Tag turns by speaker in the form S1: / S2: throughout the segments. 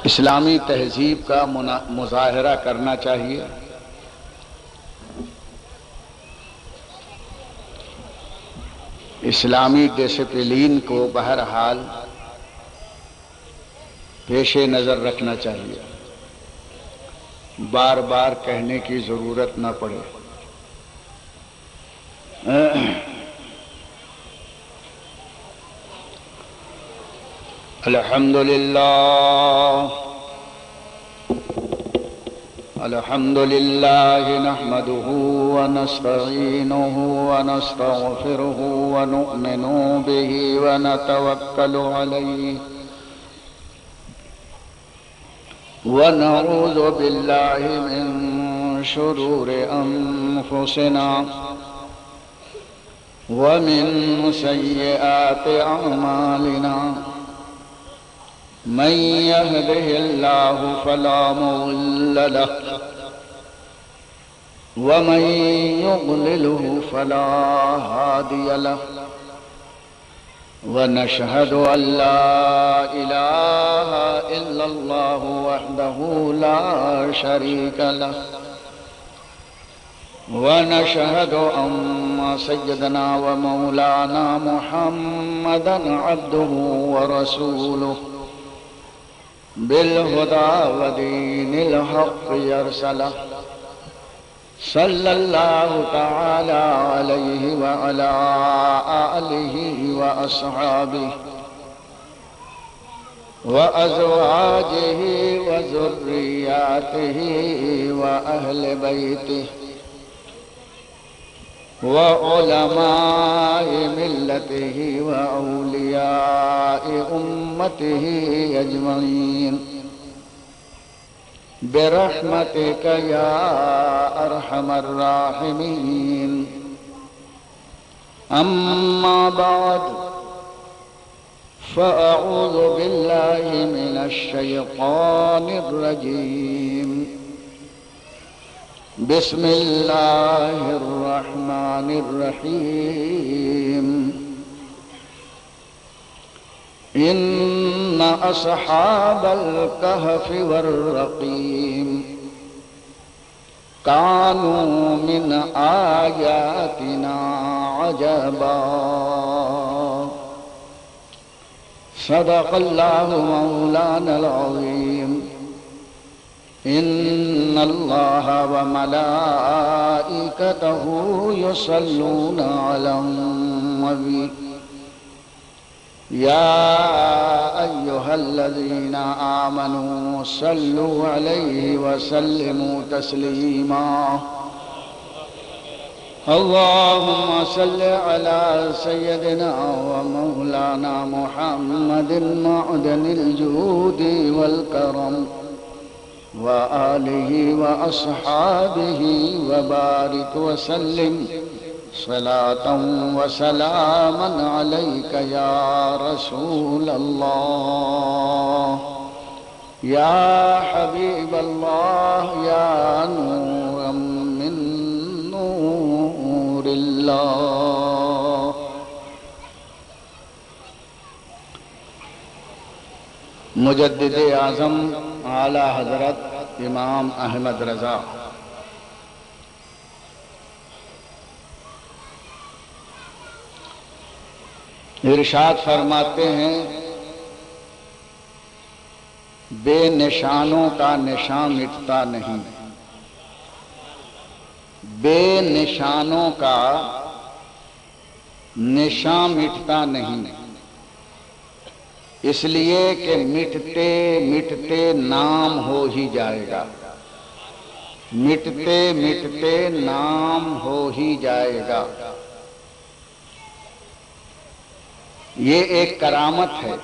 S1: اسلامی تہذیب کا مظاہرہ کرنا چاہیے۔ اسلامی ڈسپلین کو بہرحال پیش نظر رکھنا چاہیے، بار بار کہنے کی ضرورت نہ پڑے۔ الحمدللہ نحمده ونستعینه ونستغفره ونؤمن به ونتوکل علیہ ونعوذ باللہ من شرور انفسنا ومن سیئات اعمالنا من يهده الله فلا مضل له ومن يضلله فلا هادي له ونشهد أن لا إله إلا الله وحده لا شريك له ونشهد أن سيدنا ومولانا محمدا عبده ورسوله بالهدى ودين الحق يرسله صلى الله تعالى عليه وعلى آله وأصحابه وأزواجه وذرياته وأهل بيته وعلماء ملته وأولياء أمته أجمعين برحمتك يا أرحم الراحمين أما بعد فأعوذ بالله من الشيطان الرجيم بسم الله الرحمن الرحيم إن أصحاب الكهف والرقيم كانوا من آياتنا عجبا صدق الله مولانا العظيم إن الله وملائكته يصلون على النبي يا أيها الذين آمنوا صلوا عليه وسلموا تسليما اللهم صل على سيدنا ومولانا محمد معدن الجود والكرم وآله وأصحابه وبارك وسلم صلاة وسلاما عليك يا رسول الله يا حبيب الله يا نورا من نور الله مجدد اعظم اعلی حضرت امام احمد رضا ارشاد فرماتے ہیں بے نشانوں کا نشان مٹتا نہیں، بے نشانوں کا نشان مٹتا نہیں، اس لیے کہ مٹتے مٹتے نام ہو ہی جائے گا، مٹتے مٹتے نام ہو ہی جائے گا۔ یہ ایک کرامت ہے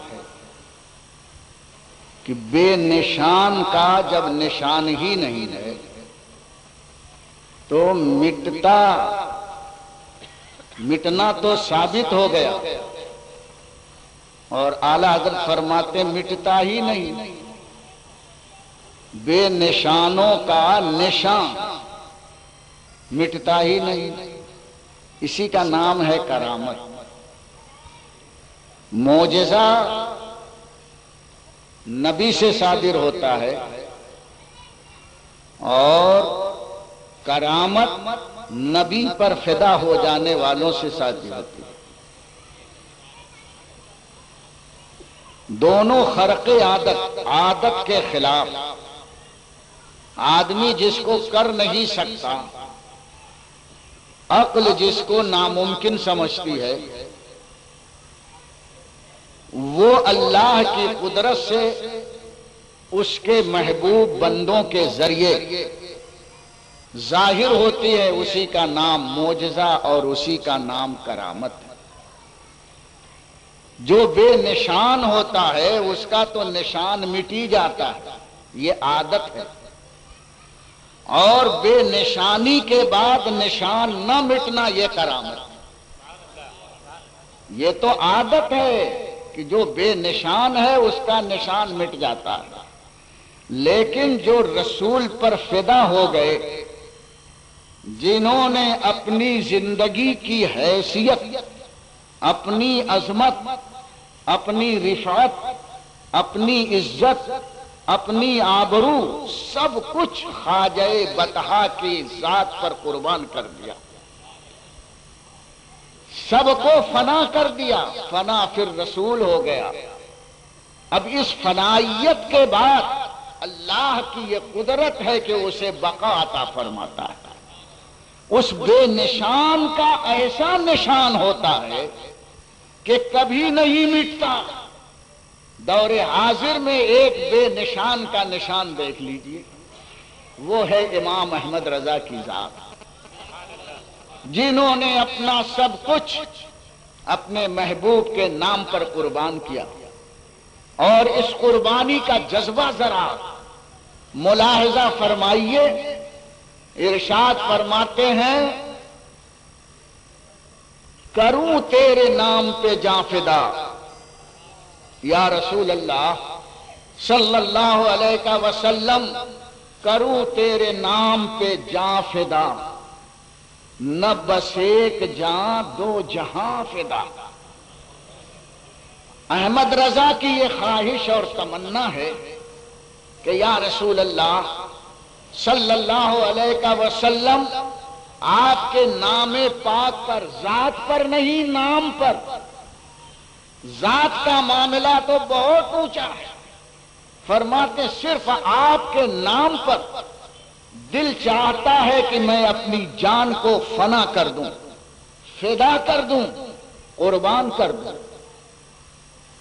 S1: کہ بے نشان کا جب نشان ہی نہیں ہے تو مٹنا تو ثابت ہو گیا، اور اعلیٰ حضرت فرماتے مٹتا ہی نہیں، بے نشانوں کا نشان مٹتا ہی نہیں، اسی کا نام ہے کرامت۔ معجزہ نبی سے صادر ہوتا ہے اور کرامت نبی پر فدا ہو جانے والوں سے صادر ہوتی ہے۔ دونوں خرق عادت کے خلاف، آدمی جس کو کر نہیں سکتا، عقل جس کو ناممکن سمجھتی ہے، وہ اللہ کی قدرت سے اس کے محبوب بندوں کے ذریعے ظاہر ہوتی ہے، اسی کا نام معجزہ اور اسی کا نام کرامت ہے۔ جو بے نشان ہوتا ہے اس کا تو نشان مٹی جاتا ہے، یہ عادت ہے، اور بے نشانی کے بعد نشان نہ مٹنا یہ کرامت ہے۔ یہ تو عادت ہے کہ جو بے نشان ہے اس کا نشان مٹ جاتا ہے، لیکن جو رسول پر فدا ہو گئے، جنہوں نے اپنی زندگی کی حیثیت، اپنی عظمت، اپنی رفعت، اپنی عزت، اپنی آبرو، سب کچھ خواجہ بطحا کی ذات پر قربان کر دیا، سب کو فنا کر دیا، فنا پھر رسول ہو گیا۔ اب اس فنائیت کے بعد اللہ کی یہ قدرت ہے کہ اسے بقا عطا فرماتا ہے۔ اس بے نشان کا ایسا نشان ہوتا ہے کہ کبھی نہیں مٹتا۔ دور حاضر میں ایک بے نشان کا نشان دیکھ لیجئے، وہ ہے امام احمد رضا کی ذات، جنہوں نے اپنا سب کچھ اپنے محبوب کے نام پر قربان کیا، اور اس قربانی کا جذبہ ذرا ملاحظہ فرمائیے۔ ارشاد فرماتے ہیں، کروں تیرے نام پہ جاں فدا، یا رسول اللہ صلی اللہ علیہ وسلم، کروں تیرے نام پہ جاں فدا، نہ بس ایک جاں دو جہاں فدا۔ احمد رضا کی یہ خواہش اور تمنا ہے کہ یا رسول اللہ صلی اللہ علیہ وسلم، آپ کے نام پاک پر، ذات پر نہیں نام پر، ذات کا معاملہ تو بہت اونچا ہے، فرماتے صرف آپ کے نام پر دل چاہتا ہے کہ میں اپنی جان کو فنا کر دوں، فدا کر دوں، قربان کر دوں،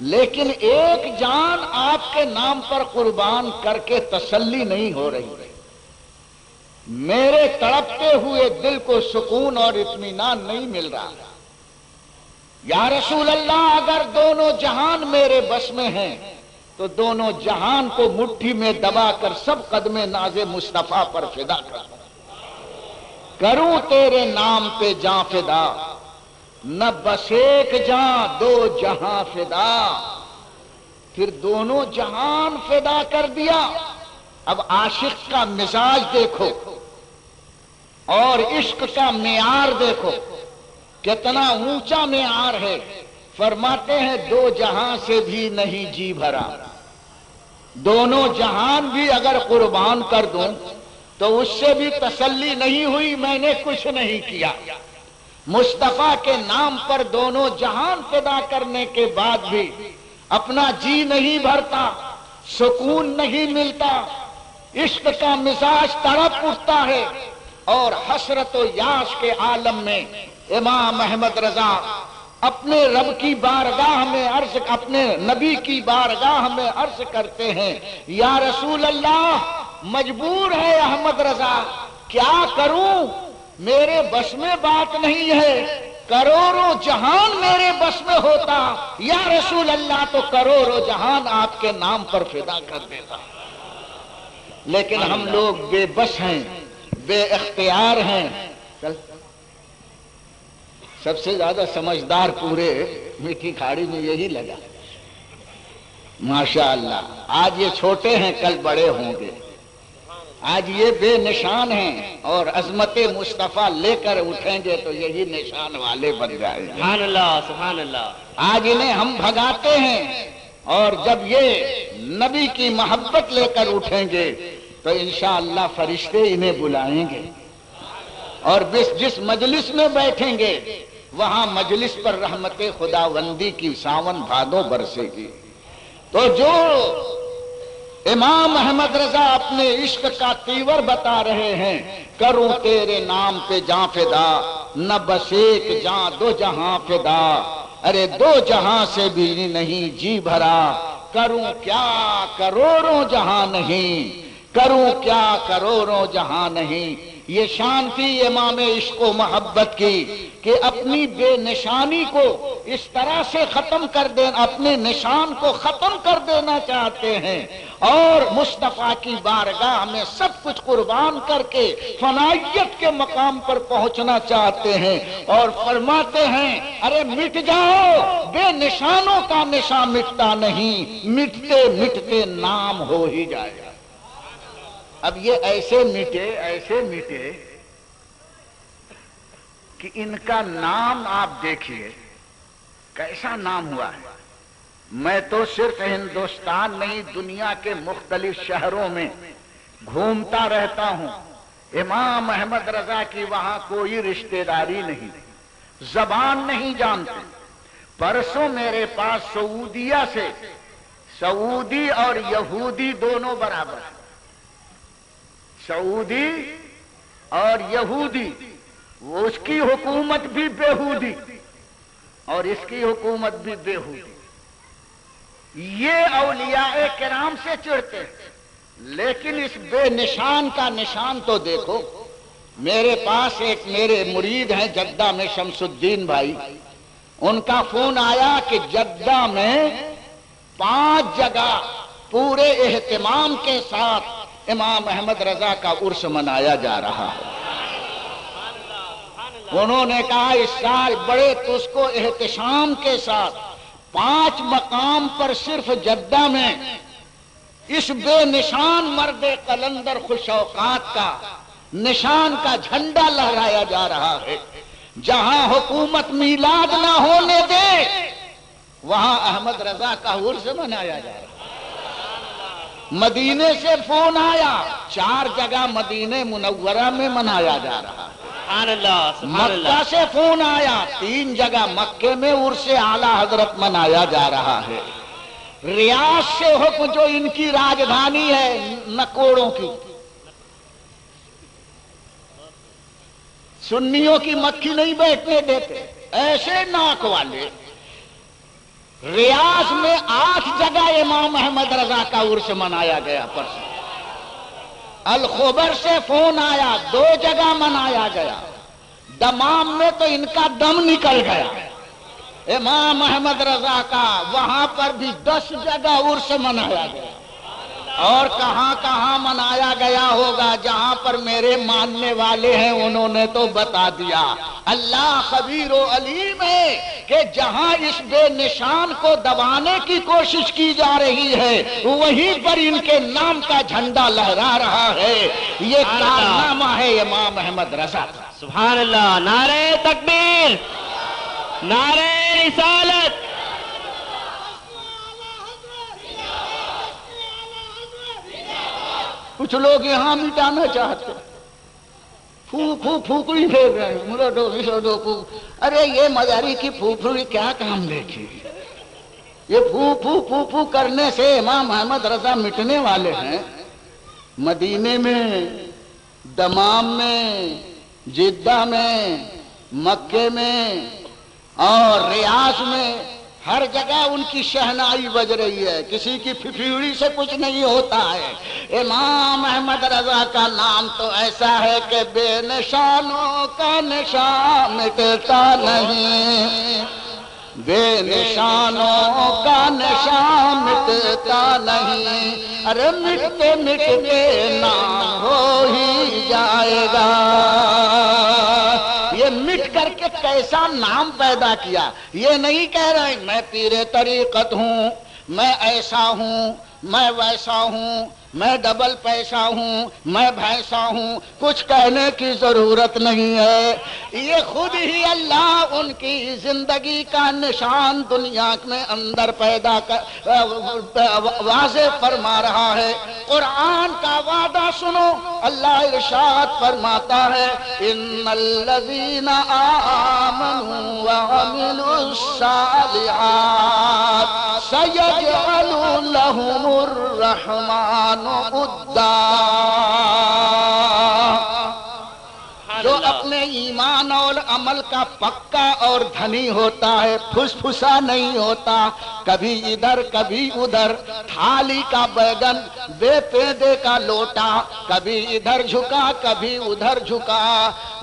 S1: لیکن ایک جان آپ کے نام پر قربان کر کے تسلی نہیں ہو رہی، میرے تڑپتے ہوئے دل کو سکون اور اطمینان نہیں مل رہا۔ یا رسول اللہ، اگر دونوں جہان میرے بس میں ہیں تو دونوں جہان کو مٹھی میں دبا کر سب قدم ناز مصطفیٰ پر فدا کر دوں، کروں تیرے نام پہ جاں فدا، نہ بس ایک جاں دو جہاں فدا۔ پھر دونوں جہان فدا کر دیا۔ اب عاشق کا مزاج دیکھو اور عشق کا معیار دیکھو، کتنا اونچا معیار ہے۔ فرماتے ہیں دو جہاں سے بھی نہیں جی بھرا، دونوں جہان بھی اگر قربان کر دوں تو اس سے بھی تسلی نہیں ہوئی، میں نے کچھ نہیں کیا۔ مصطفیٰ کے نام پر دونوں جہان فدا کرنے کے بعد بھی اپنا جی نہیں بھرتا، سکون نہیں ملتا، عشق کا مزاج تڑپ اٹھتا ہے، اور حسرت و یاس کے عالم میں امام احمد رضا اپنے رب کی بارگاہ میں عرض، اپنے نبی کی بارگاہ میں عرض کرتے ہیں، یا رسول اللہ، مجبور ہے احمد رضا، کیا کروں، میرے بس میں بات نہیں ہے، کروڑوں جہان میرے بس میں ہوتا یا رسول اللہ تو کروڑوں جہان آپ کے نام پر فدا کر دیتا، لیکن ہم لوگ بے بس ہیں، بے اختیار ہیں۔ سب سے زیادہ سمجھدار پورے میٹھی کھاڑی میں یہی لگا، ماشاءاللہ۔ آج یہ چھوٹے ہیں، کل بڑے ہوں گے، آج یہ بے نشان ہیں اور عظمت مصطفیٰ لے کر اٹھیں گے تو یہی نشان والے بن جائیں گے۔
S2: سبحان اللہ، سبحان اللہ۔
S1: آج انہیں ہم بھگاتے ہیں اور جب یہ نبی کی محبت لے کر اٹھیں گے تو انشاءاللہ فرشتے انہیں بلائیں گے، اور جس مجلس میں بیٹھیں گے وہاں مجلس پر رحمت خداوندی کی ساون بھادو برسے گی۔ تو جو امام احمد رضا اپنے عشق کا تیور بتا رہے ہیں، کروں تیرے نام پہ جاں فدا، نہ بس ایک جاں دو جہاں فدا، ارے دو جہاں سے بھی نہیں جی بھرا، کروں کیا کروڑوں جہاں نہیں، کروں کیا کروڑوں جہاں نہیں۔ یہ شان تھی امام عشق و محبت کی کہ اپنی بے نشانی کو اس طرح سے ختم کر دینا، اپنے نشان کو ختم کر دینا چاہتے ہیں، اور مصطفیٰ کی بارگاہ میں سب کچھ قربان کر کے فنائیت کے مقام پر پہنچنا چاہتے ہیں، اور فرماتے ہیں ارے مٹ جاؤ، بے نشانوں کا نشان مٹتا نہیں، مٹتے مٹتے نام ہو ہی جائے گا۔ اب یہ ایسے مٹے کہ ان کا نام آپ دیکھیے کیسا نام ہوا ہے۔ میں تو صرف ہندوستان نہیں، دنیا کے مختلف شہروں میں گھومتا رہتا ہوں، امام احمد رضا کی وہاں کوئی رشتہ داری نہیں، زبان نہیں جانتے۔ پرسوں میرے پاس سعودیہ سے، سعودی اور یہودی دونوں برابر ہیں، سعودی اور یہودی، وہ اس کی حکومت بھی بےہودی اور اس کی حکومت بھی بےہودی۔ یہ اولیاء کرام سے چڑھتے ہیں، لیکن اس بے نشان کا نشان تو دیکھو۔ میرے پاس ایک میرے مرید ہیں جدہ میں، شمس الدین بھائی، ان کا فون آیا کہ جدہ میں 5 جگہ پورے اہتمام کے ساتھ امام احمد رضا کا عرس منایا جا رہا ہے۔ انہوں نے کہا اس سال بڑے تجھ کو احتشام کے ساتھ 5 مقام پر صرف جدہ میں اس بے نشان مرد قلندر خوش اوقات کا نشان کا جھنڈا لہرایا جا رہا ہے۔ جہاں حکومت میلاد نہ ہونے دے وہاں احمد رضا کا عرس منایا جا رہا ہے۔ مدینے سے فون آیا، 4 جگہ مدینے منورہ میں منایا جا رہا ہے۔
S2: سبحان اللہ، سبحان اللہ۔
S1: مکہ سے فون آیا، 3 جگہ مکے میں عرس اعلی حضرت منایا جا رہا ہے۔ ریاض سے حکم، جو ان کی راجدھانی ہے نکوڑوں کی، سنیوں کی مکھی نہیں بیٹھنے دیتے، ایسے ناک والے، ریاض میں 8 جگہ امام احمد رضا کا عرس منایا گیا۔ پرسوں الخبر سے فون آیا، 2 جگہ منایا گیا۔ دمام میں تو ان کا دم نکل گیا امام احمد رضا کا، وہاں پر بھی 10 جگہ عرس منایا گیا۔ اور کہاں کہاں منایا گیا ہوگا، جہاں پر میرے ماننے والے ہیں انہوں نے تو بتا دیا۔ اللہ خبیر و علیم ہے کہ جہاں اس بے نشان کو دبانے کی کوشش کی جا رہی ہے وہیں پر ان کے نام کا جھنڈا لہرا رہا ہے۔ یہ کارنامہ ہے امام احمد رضا کا۔
S2: سبحان اللہ، نعرہ تکبیر، نعرہ رسالت۔
S1: کچھ لوگ یہاں مٹانا چاہتے ہیں، پھوپڑی پھیر رہے ہیں، مرڈو۔ ارے یہ مزاری کی پھوپڑی کیا کام دیکھی؟ یہ پھو کرنے سے امام احمد رضا مٹنے والے ہیں۔ مدینے میں، دمام میں، جدہ میں، مکے میں اور ریاض میں، ہر جگہ ان کی شہنائی بج رہی ہے، کسی کی پھپھیڑی سے کچھ نہیں ہوتا ہے۔ امام احمد رضا کا نام تو ایسا ہے کہ بے نشانوں کا نشان مٹتا نہیں، بے نشانوں کا نشان مٹتا نہیں، ارے مٹتے مٹتے نام ہو ہی جائے گا۔ یہ مٹ کر کے کیسا نام پیدا کیا۔ یہ نہیں کہہ رہے میں پیر طریقت ہوں، میں ایسا ہوں، میں ویسا ہوں، میں ڈبل پیسہ ہوں، میں بھینسا ہوں، کچھ کہنے کی ضرورت نہیں ہے۔ یہ خود ہی اللہ ان کی زندگی کا نشان دنیا میں اندر پیدا کر واضح فرما رہا ہے۔ قرآن کا وعدہ سنو، اللہ ارشاد فرماتا ہے ان الذین آمنوا وعملوا الصالحات سیجعل لهم الرحمن ودا۔ جو اپنے ایمان اور عمل کا پکا اور دھنی ہوتا ہے، پھسا نہیں ہوتا، کبھی ادھر کبھی ادھر، تھالی کا بیگن بے پیدے کا لوٹا، کبھی ادھر جھکا کبھی ادھر جھکا،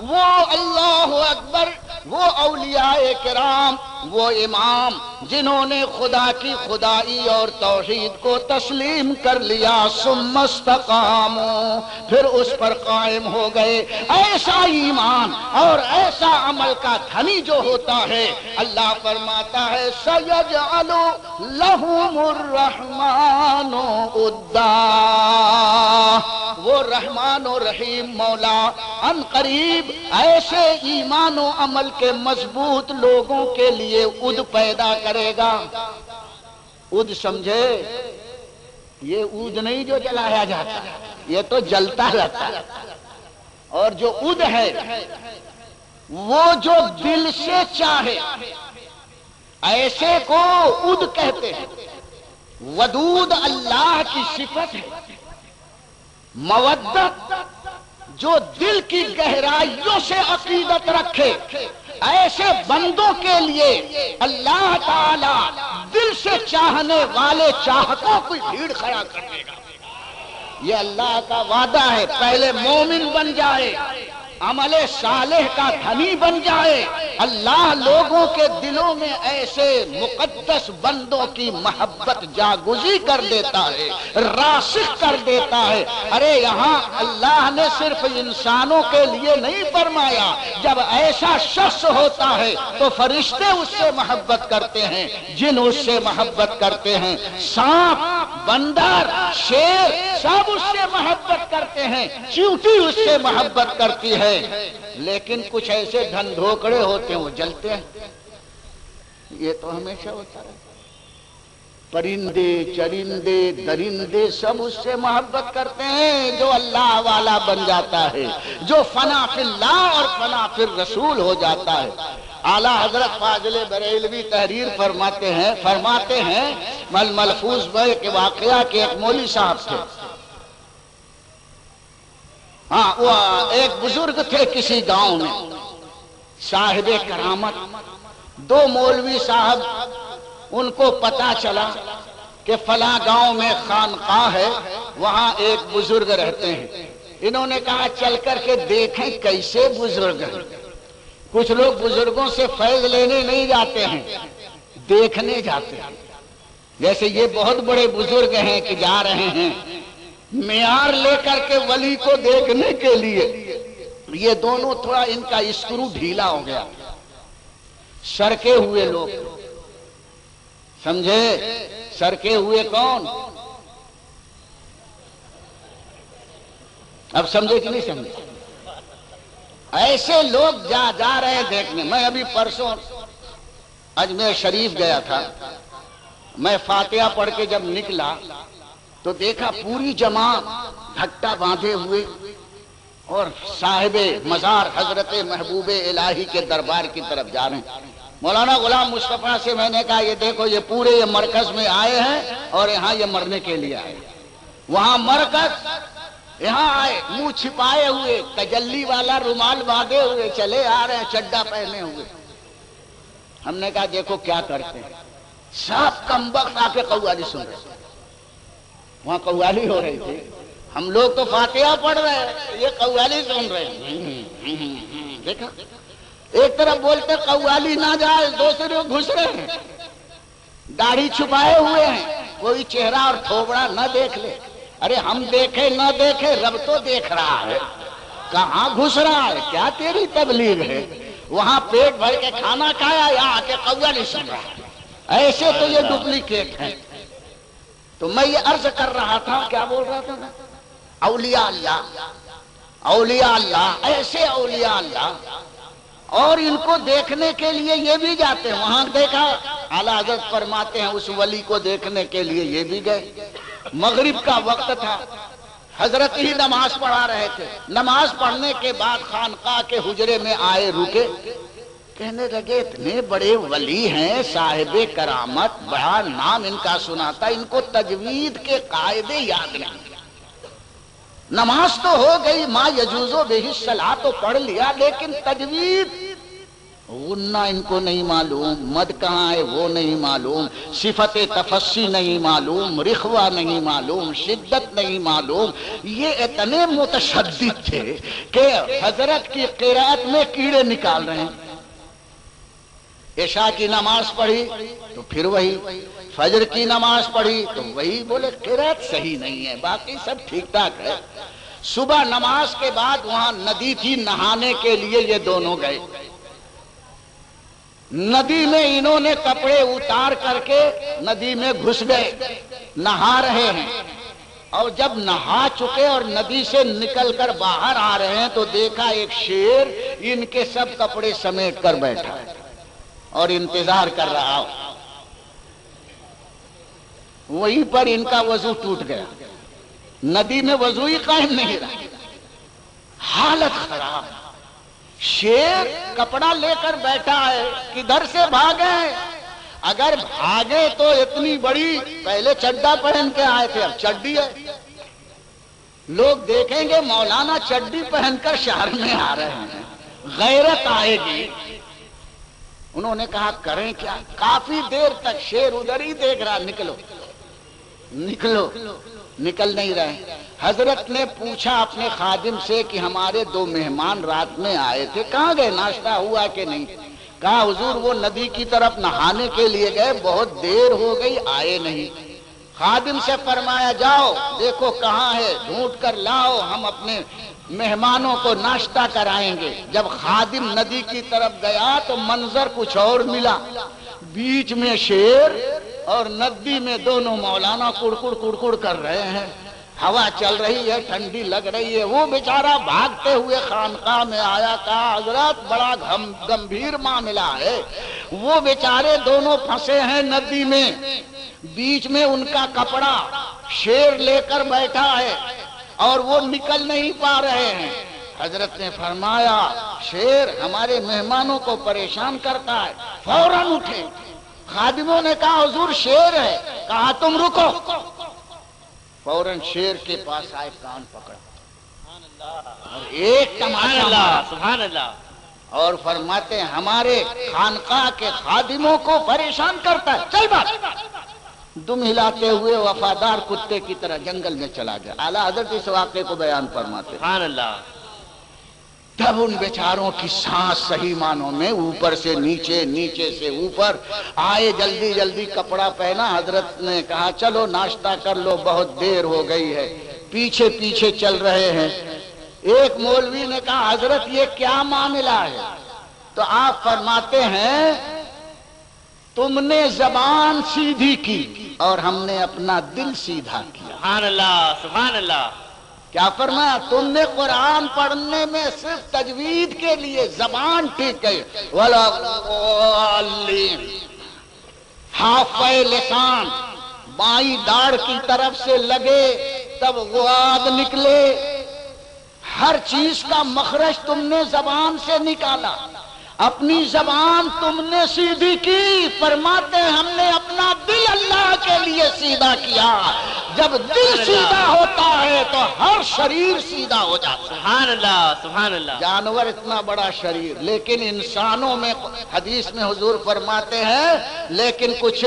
S1: وہ اللہ اکبر، وہ اولیاء کرام، وہ امام جنہوں نے خدا کی خدائی اور توحید کو تسلیم کر لیا، ثم استقاموا، پھر اس پر قائم ہو گئے۔ ایسا ایمان اور ایسا عمل کا دھنی جو ہوتا ہے، اللہ فرماتا ہے سیجعل لهم الرحمن ودا، وہ رحمان و رحیم مولا ان قریب ایسے ایمان و عمل کے مضبوط لوگوں کے لیے اد پیدا کرے گا۔ اد سمجھے، یہ اد نہیں جو جلایا جاتا، یہ تو جلتا رہتا ہے، اور جو اد ہے وہ جو دل سے چاہے، ایسے کو اد کہتے ہیں۔ ودود اللہ کی صفت ہے۔ مودت جو دل کی گہرائیوں سے عقیدت رکھے، ایسے بندوں کے لیے اللہ تعالی دل سے چاہنے والے چاہتوں کی بھیڑ کھڑا کر دے گا۔ یہ اللہ کا وعدہ ہے، پہلے مومن بن جائے، عمل صالح کا دھنی بن جائے، اللہ لوگوں کے دلوں میں ایسے مقدس بندوں کی محبت جاگزی کر دیتا ہے، راسخ کر دیتا ہے۔ ارے یہاں اللہ نے صرف انسانوں کے لیے نہیں فرمایا، جب ایسا شخص ہوتا ہے تو فرشتے اس سے محبت کرتے ہیں، جن اس سے محبت کرتے ہیں، سانپ، بندر، شیر سب اس سے محبت کرتے ہیں، چیونٹی اس سے محبت کرتی ہے۔ لیکن کچھ ایسے دھن دھوکڑے ہوتے ہیں وہ جلتے ہیں، یہ تو ہمیشہ ہوتا ہے۔ پرندے، چرندے، درندے سب اس سے محبت کرتے ہیں جو اللہ والا بن جاتا ہے، جو فنا فی اللہ اور فنا فی الرسول ہو جاتا ہے۔ اعلیٰ حضرت فاضل بریلوی تحریر فرماتے ہیں ملفوظ میں کہ واقعہ کے ایک مولوی صاحب تھے، ہاں وہ ایک بزرگ تھے کسی گاؤں میں، صاحب کرامت۔ دو مولوی صاحب، ان کو پتا چلا کہ فلاں گاؤں میں خانقاہ ہے، وہاں ایک بزرگ رہتے ہیں۔ انہوں نے کہا چل کر کے دیکھیں کیسے بزرگ ہیں۔ کچھ لوگ بزرگوں سے فیض لینے نہیں جاتے ہیں، دیکھنے جاتے ہیں۔ جیسے یہ بہت بڑے بزرگ ہیں کہ جا رہے ہیں معیار لے کر کے ولی کو دیکھنے کے لیے، یہ دونوں تھوڑا ان کا اسکرو ڈھیلا ہو گیا، سرکے ہوئے لوگ، سمجھے؟ سرکے ہوئے کون؟ اب سمجھے کہ نہیں سمجھے؟ ایسے لوگ جا رہے ہیں دیکھنے۔ میں ابھی پرسوں اجمیر شریف گیا تھا، میں فاتحہ پڑھ کے جب نکلا تو دیکھا پوری جماعت گھٹا باندھے ہوئے اور صاحب مزار حضرت محبوب الہی کے دربار کی طرف جا رہے ہیں۔ مولانا غلام مصطفیٰ سے میں نے کہا یہ دیکھو یہ پورے یہ مرکز میں آئے ہیں اور یہاں یہ مرنے کے لیے آئے، وہاں مرکز، یہاں آئے منہ چھپائے ہوئے، تجلی والا رومال باندھے ہوئے چلے آ رہے ہیں، چڈا پہنے ہوئے۔ ہم نے کہا دیکھو کیا کرتے ہیں، سب کمبخت آ کے قوالی سن رہے، وہاں قوالی ہو رہی تھی، ہم لوگ تو فاتحہ پڑھ رہے ہیں، یہ قوالی سن رہے ہیں۔ دیکھا ایک طرف بولتے قوالی نہ جائے، دوسرے گھس رہے ہیں، داڑھی چھپائے ہوئے ہیں، کوئی چہرہ اور تھوبڑا نہ دیکھ لے۔ ارے ہم دیکھے نہ دیکھے رب تو دیکھ رہا ہے، کہاں گھس رہا ہے؟ کیا تیری تبلیغ ہے؟ وہاں پیٹ بھر کے کھانا کھایا، یہاں آ کے قوالی سن رہا ہے۔ ایسے تو یہ ڈپلیکیٹ ہے۔ تو میں یہ عرض کر رہا تھا، کیا بول رہا تھا؟ اولیاء اللہ، اولیاء اللہ، ایسے اولیاء اللہ، اور ان کو دیکھنے کے لیے یہ بھی جاتے ہیں۔ وہاں دیکھا، اعلیٰ حضرت فرماتے ہیں اس ولی کو دیکھنے کے لیے یہ بھی گئے۔ مغرب کا وقت تھا، حضرت ہی نماز پڑھا رہے تھے۔ نماز پڑھنے کے بعد خانقاہ کے حجرے میں آئے، رکے، کہنے لگے اتنے بڑے ولی ہیں، صاحب کرامت، بڑا نام ان کا سنا تھا، ان کو تجوید کے قاعدے یاد نہیں۔ نماز تو ہو گئی، ما یجوز بہ الصلاۃ تو پڑھ لیا، لیکن تجوید غنہ ان کو نہیں معلوم، مد کہاں ہے وہ نہیں معلوم، صفت تفصی نہیں معلوم، رخوہ نہیں معلوم، شدت نہیں معلوم۔ یہ اتنے متشدد تھے کہ حضرت کی قرات میں کیڑے نکال رہے ہیں۔ عشاء کی نماز پڑھی تو پھر وہی، فجر کی نماز پڑھی تو وہی، بولے قرات صحیح نہیں ہے، باقی سب ٹھیک ٹھاک ہے۔ صبح نماز کے بعد وہاں ندی تھی، نہانے کے لیے یہ دونوں گئے۔ ندی میں انہوں نے کپڑے اتار کر کے ندی میں گھس گئے، نہا رہے ہیں، اور جب نہا چکے اور ندی سے نکل کر باہر آ رہے ہیں تو دیکھا ایک شیر ان کے سب کپڑے سمیٹ کر بیٹھا ہے اور انتظار کر رہا ہو۔ وہیں پر ان کا وضو ٹوٹ گیا، ندی میں وضو ہی قائم نہیں رہا، حالت خراب۔ شیر کپڑا لے کر بیٹھا ہے، کدھر سے بھاگے؟ اگر بھاگے تو اتنی بڑی، پہلے چڈا پہن کے آئے تھے، اب چڈی ہے، لوگ دیکھیں گے مولانا چڈی پہن کر شہر میں آ رہے ہیں، غیرت آئے گی۔ انہوں نے کہا کریں کیا؟ کافی دیر تک شیر ادھر ہی دیکھ رہا، نکلو نکلو، نکل نہیں رہے۔ حضرت نے پوچھا اپنے خادم سے کہ ہمارے دو مہمان رات میں آئے تھے، کہاں گئے؟ ناشتہ ہوا کہ نہیں؟ کہا حضور وہ ندی کی طرف نہانے کے لیے گئے، بہت دیر ہو گئی، آئے نہیں۔ خادم سے فرمایا جاؤ دیکھو کہاں ہے، ڈھونڈ کر لاؤ، ہم اپنے مہمانوں کو ناشتہ کرائیں گے۔ جب خادم ندی کی طرف گیا تو منظر کچھ اور ملا، بیچ میں شیر اور ندی میں دونوں مولانا کڑکڑ کڑکڑ کر رہے ہیں، ہوا چل رہی ہے، ٹھنڈی لگ رہی ہے۔ وہ بیچارہ بھاگتے ہوئے خانقاہ میں آیا، کہا حضرت بڑا گمبھیر معاملہ ہے، وہ بیچارے دونوں پھنسے ہیں ندی میں، بیچ میں ان کا کپڑا شیر لے کر بیٹھا ہے اور وہ نکل نہیں پا رہے ہیں۔ حضرت نے فرمایا شیر ہمارے مہمانوں کو پریشان کرتا ہے، فوراً اٹھے۔ خادموں نے کہا حضور شیر ہے، کہا تم رکو، فوراً شیر کے پاس آئے، کان پکڑا اور ایک تماشا مارا،
S2: سبحان اللہ،
S1: اور فرماتے ہیں ہمارے خانقاہ کے خادموں کو پریشان کرتا ہے، چل بات، دم ہلاتے ہوئے وفادار کتے کی طرح جنگل میں چلا گیا۔ اعلیٰ حضرت اس واقعے کو بیان فرماتے ہیں۔
S2: سبحان اللہ۔
S1: تب ان بیچاروں کی سانس صحیح معنوں میں اوپر سے نیچے، نیچے سے اوپر آئے، جلدی جلدی کپڑا پہنا۔ حضرت نے کہا چلو ناشتہ کر لو، بہت دیر ہو گئی ہے، پیچھے پیچھے چل رہے ہیں۔ ایک مولوی نے کہا حضرت یہ کیا معاملہ ہے؟ تو آپ فرماتے ہیں تم نے زبان سیدھی کی اور ہم نے اپنا دل سیدھا کیا۔
S2: سبحان اللہ، سبحان اللہ۔
S1: کیا فرمایا؟ تم نے قرآن پڑھنے میں صرف تجوید کے لیے زبان ٹھیک ہے، وَلَا ضَالِّينَ، حافظ لسان بائیں داڑھ کی طرف سے لگے تب غواد نکلے، ہر چیز کا مخرج تم نے زبان سے نکالا، اپنی زبان تم نے سیدھی کی۔ فرماتے ہیں ہم نے اپنا دل اللہ کے لیے سیدھا کیا۔ جب دل سیدھا ہوتا ہے تو ہر شریر سیدھا ہو جاتا ہے۔
S2: سبحان اللہ، سبحان اللہ۔
S1: جانور اتنا بڑا شریر، لیکن انسانوں میں حدیث میں حضور فرماتے ہیں لیکن کچھ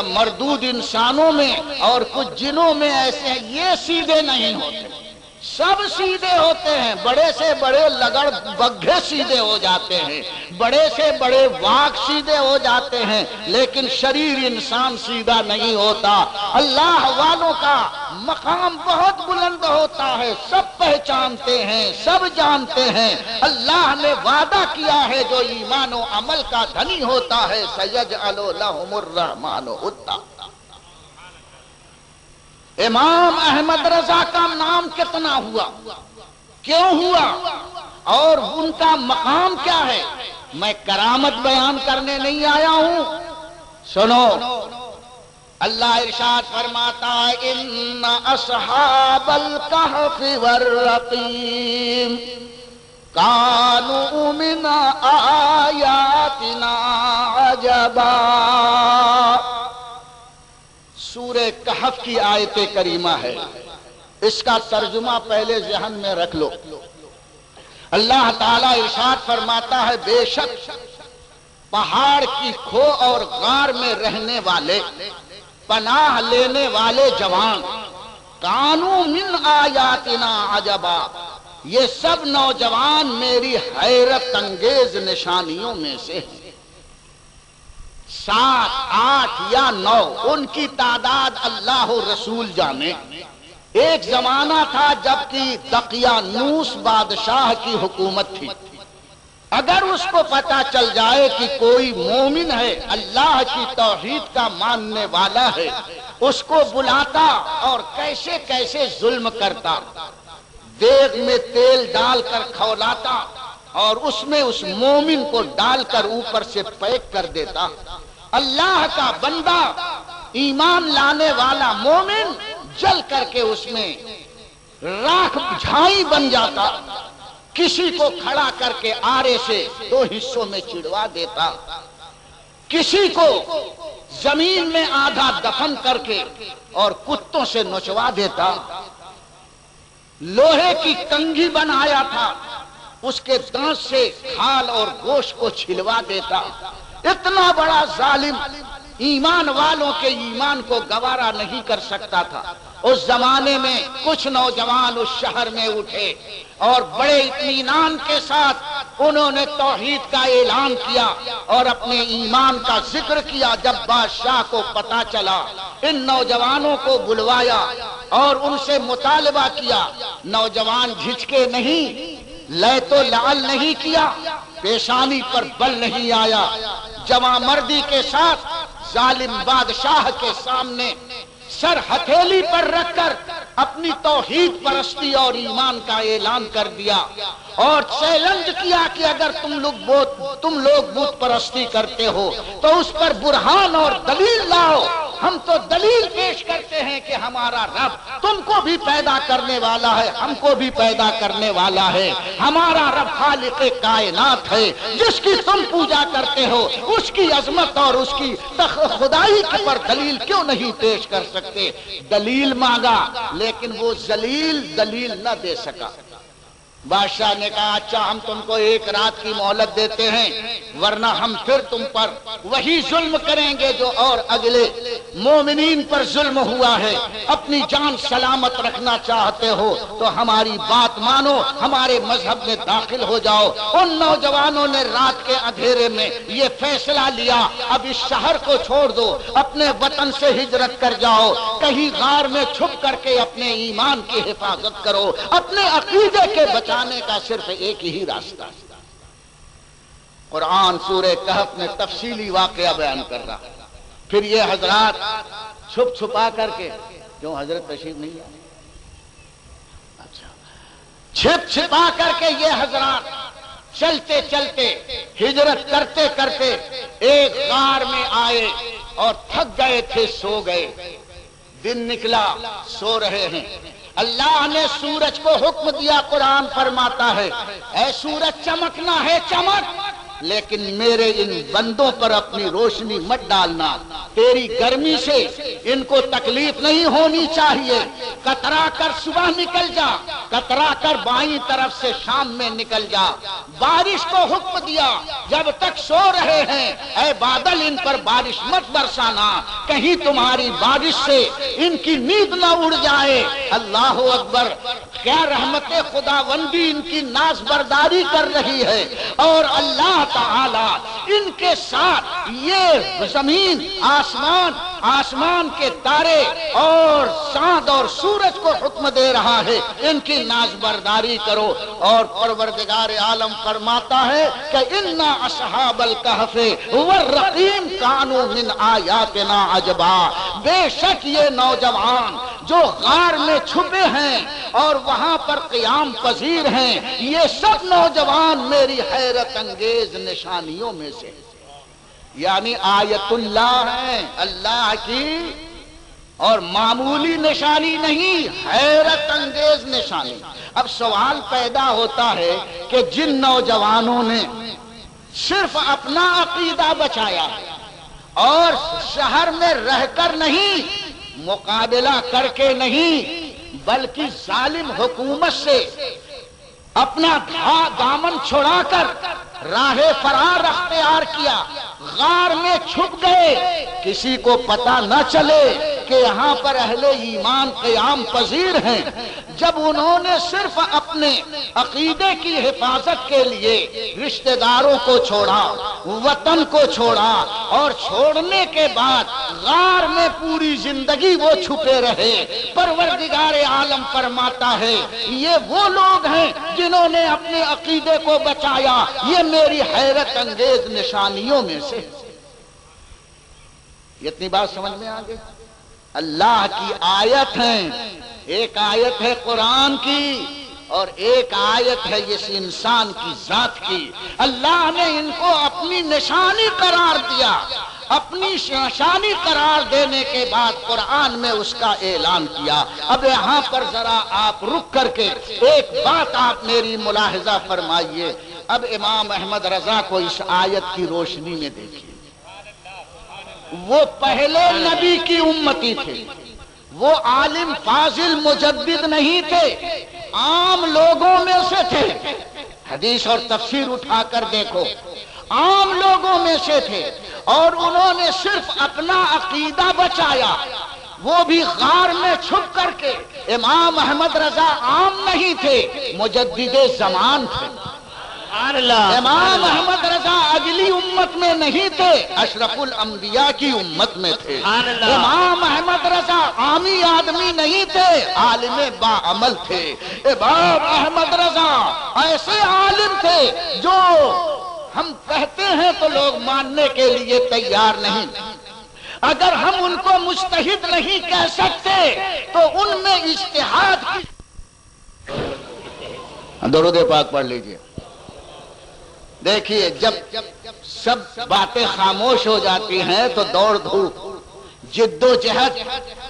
S1: مردود انسانوں میں اور کچھ جنوں میں ایسے ہیں یہ سیدھے نہیں ہوتے، سب سیدھے ہوتے ہیں، بڑے سے بڑے لگڑ بگھے سیدھے ہو جاتے ہیں، بڑے سے بڑے واق سیدھے ہو جاتے ہیں، لیکن شریر انسان سیدھا نہیں ہوتا۔ اللہ والوں کا مقام بہت بلند ہوتا ہے، سب پہچانتے ہیں، سب جانتے ہیں۔ اللہ نے وعدہ کیا ہے جو ایمان و عمل کا دھنی ہوتا ہے، سَيَجْعَلُ لَهُمُ الرَّحْمَنُ وُدًّا۔ امام احمد رضا کا نام کتنا ہوا، کیوں ہوا، اور ان کا مقام کیا ہے؟ میں کرامت بیان کرنے نہیں آیا ہوں، سنو۔ اللہ ارشاد فرماتا ہے ان اصحاب الکہف والرقیم کانوا من آیاتنا عجبا۔ سورہ کہف کی آیت کریمہ ہے، اس کا ترجمہ پہلے ذہن میں رکھ لو۔ اللہ تعالیٰ ارشاد فرماتا ہے بے شک پہاڑ کی کھو اور غار میں رہنے والے، پناہ لینے والے جوان، کانوا من آیاتنا عجبا، یہ سب نوجوان میری حیرت انگیز نشانیوں میں سے ہیں۔ 7، 8 یا 9 ان کی تعداد اللہ و رسول جانے۔ ایک زمانہ تھا جب کہ دقیانوس بادشاہ کی حکومت تھی، اگر اس کو پتا چل جائے کہ کوئی مومن ہے، اللہ کی توحید کا ماننے والا ہے، اس کو بلاتا اور کیسے کیسے ظلم کرتا، دیگ میں تیل ڈال کر کھولاتا اور اس میں اس مومن کو ڈال کر اوپر سے پیک کر دیتا۔ اللہ کا بندہ، ایمان لانے والا مومن جل کر کے اس میں راکھ جھائی بن جاتا، کسی کو کھڑا کر کے آرے سے 2 حصوں میں چڑوا دیتا، کسی کو زمین میں آدھا دفن کر کے اور کتوں سے نچوا دیتا، لوہے کی کنگھی بنایا تھا، اس کے دانت سے کھال اور گوشت کو چھلوا دیتا۔ اتنا بڑا ظالم ایمان والوں کے ایمان کو گوارا نہیں کر سکتا تھا۔ اس زمانے میں کچھ نوجوان اس شہر میں اٹھے اور بڑے اطمینان کے ساتھ انہوں نے توحید کا اعلان کیا اور اپنے ایمان کا ذکر کیا۔ جب بادشاہ کو پتا چلا، ان نوجوانوں کو بلوایا اور ان سے مطالبہ کیا۔ نوجوان جھجکے نہیں، لے تو لعل نہیں کیا، پیشانی پر بل نہیں آیا، جواں مردی کے ساتھ ظالم بادشاہ کے سامنے سر ہتھیلی پر رکھ کر اپنی توحید پرستی اور ایمان کا اعلان کر دیا اور چیلنج کیا کہ اگر تم لوگ بت پرستی کرتے ہو تو اس پر برہان اور دلیل لاؤ۔ ہم تو دلیل پیش کرتے ہیں کہ ہمارا رب تم کو بھی پیدا کرنے والا ہے، ہم کو بھی پیدا کرنے والا ہے، ہمارا رب خالق کائنات ہے، جس کی تم پوجا کرتے ہو اس کی عظمت اور اس کی خدائی پر دلیل کیوں نہیں پیش کر سکتے؟ دلیل مانگا لیکن وہ ذلیل دلیل نہ دے سکا۔ بادشاہ نے کہا اچھا ہم تم کو 1 رات کی مہلت دیتے ہیں، ورنہ ہم پھر تم پر وہی ظلم کریں گے جو اور اگلے مومنین پر ظلم ہوا ہے۔ اپنی جان سلامت رکھنا چاہتے ہو تو ہماری بات مانو، ہمارے مذہب میں داخل ہو جاؤ۔ ان نوجوانوں نے رات کے اندھیرے میں یہ فیصلہ لیا اب اس شہر کو چھوڑ دو، اپنے وطن سے ہجرت کر جاؤ، کہیں غار میں چھپ کر کے اپنے ایمان کی حفاظت کرو، اپنے عقیدے کے بچانے کا صرف ایک ہی راستہ۔ قرآن سورہ کہف میں تفصیلی واقعہ بیان کر رہا ہے۔ پھر یہ حضرات چھپ چھپا کر کے، کیوں حضرت تشریف نہیں ہے؟ اچھا، چھپ چھپا کر کے یہ حضرات چلتے چلتے ہجرت کرتے کرتے ایک غار میں آئے اور تھک گئے تھے، سو گئے۔ دن نکلا، سو رہے ہیں۔ اللہ نے سورج کو حکم دیا، قرآن فرماتا ہے اے سورج چمکنا ہے چمک، لیکن میرے ان بندوں پر اپنی روشنی مت ڈالنا، تیری گرمی سے ان کو تکلیف نہیں ہونی چاہیے۔ کترا کر صبح نکل جا، کترا کر بائیں طرف سے شام میں نکل جا۔ بارش کو حکم دیا، جب تک سو رہے ہیں اے بادل ان پر بارش مت برسانا، کہیں تمہاری بارش سے ان کی نیند نہ اڑ جائے۔ اللہ اکبر، کیا رحمت خداوندی ان کی ناز برداری کر رہی ہے، اور اللہ تعالی ان کے ساتھ یہ زمین، آسمان کے تارے اور چاند اور سورج کو حکم دے رہا ہے ان کی نازبرداری کرو. اور پروردگار عالم فرماتا ہے کہ انا اصحاب الکہف والرقیم کانوا من آیاتنا عجبا. بے شک یہ نوجوان جو غار میں چھپے ہیں اور وہاں پر قیام پذیر ہیں، یہ سب نوجوان میری حیرت انگیز نشانیوں میں سے، یعنی آیت اللہ ہے اللہ کی، اور معمولی نشانی نہیں، حیرت انگیز نشانی. اب سوال پیدا ہوتا ہے کہ جن نوجوانوں نے صرف اپنا عقیدہ بچایا اور شہر میں رہ کر نہیں، مقابلہ کر کے نہیں، بلکہ ظالم حکومت سے اپنا دامن چھڑا کر راہ فرار اختیار کیا، غار میں چھپ گئے، کسی کو پتہ نہ چلے کہ یہاں پر اہل ایمان قیام پذیر ہیں. جب انہوں نے صرف اپنے عقیدے کی حفاظت کے لیے رشتہ داروں کو چھوڑا، وطن کو چھوڑا، اور چھوڑنے کے بعد غار میں پوری زندگی وہ چھپے رہے، پروردگار عالم فرماتا ہے یہ وہ لوگ ہیں جنہوں نے اپنے عقیدے کو بچایا، یہ میری حیرت انگیز نشانیوں میں سے. اتنی بات سمجھ میں آ گئی؟ اللہ کی آیت ہیں، ایک آیت ہے قرآن کی اور ایک آیت ہے اس انسان کی ذات کی. اللہ نے ان کو اپنی نشانی قرار دیا، اپنی نشانی قرار دینے کے بعد قرآن میں اس کا اعلان کیا. اب یہاں پر ذرا آپ رک کر کے ایک بات آپ میری ملاحظہ فرمائیے. اب امام احمد رضا کو اس آیت کی روشنی میں دیکھیے. وہ پہلے نبی کی امتی تھے، وہ عالم فاضل مجدد نہیں تھے، عام لوگوں میں سے تھے. حدیث اور تفسیر اٹھا کر دیکھو، عام لوگوں میں سے تھے، اور انہوں نے صرف اپنا عقیدہ بچایا، وہ بھی غار میں چھپ کر کے. امام احمد رضا عام نہیں تھے، مجدد زمان تھے. امام احمد رضا اگلی امت میں نہیں تھے، اشرف الانبیاء کی امت میں تھے. امام احمد رضا عامی آدمی نہیں تھے، عالم باعمل تھے. امام احمد رضا ایسے عالم تھے جو ہم کہتے ہیں تو لوگ ماننے کے لیے تیار نہیں. اگر ہم ان کو مجتہد نہیں کہہ سکتے تو ان میں اجتہاد کی. درود پاک پڑھ لیجئے. دیکھیے جب سب باتیں خاموش ہو جاتی ہیں تو دوڑ دھوپ، جد و جہد،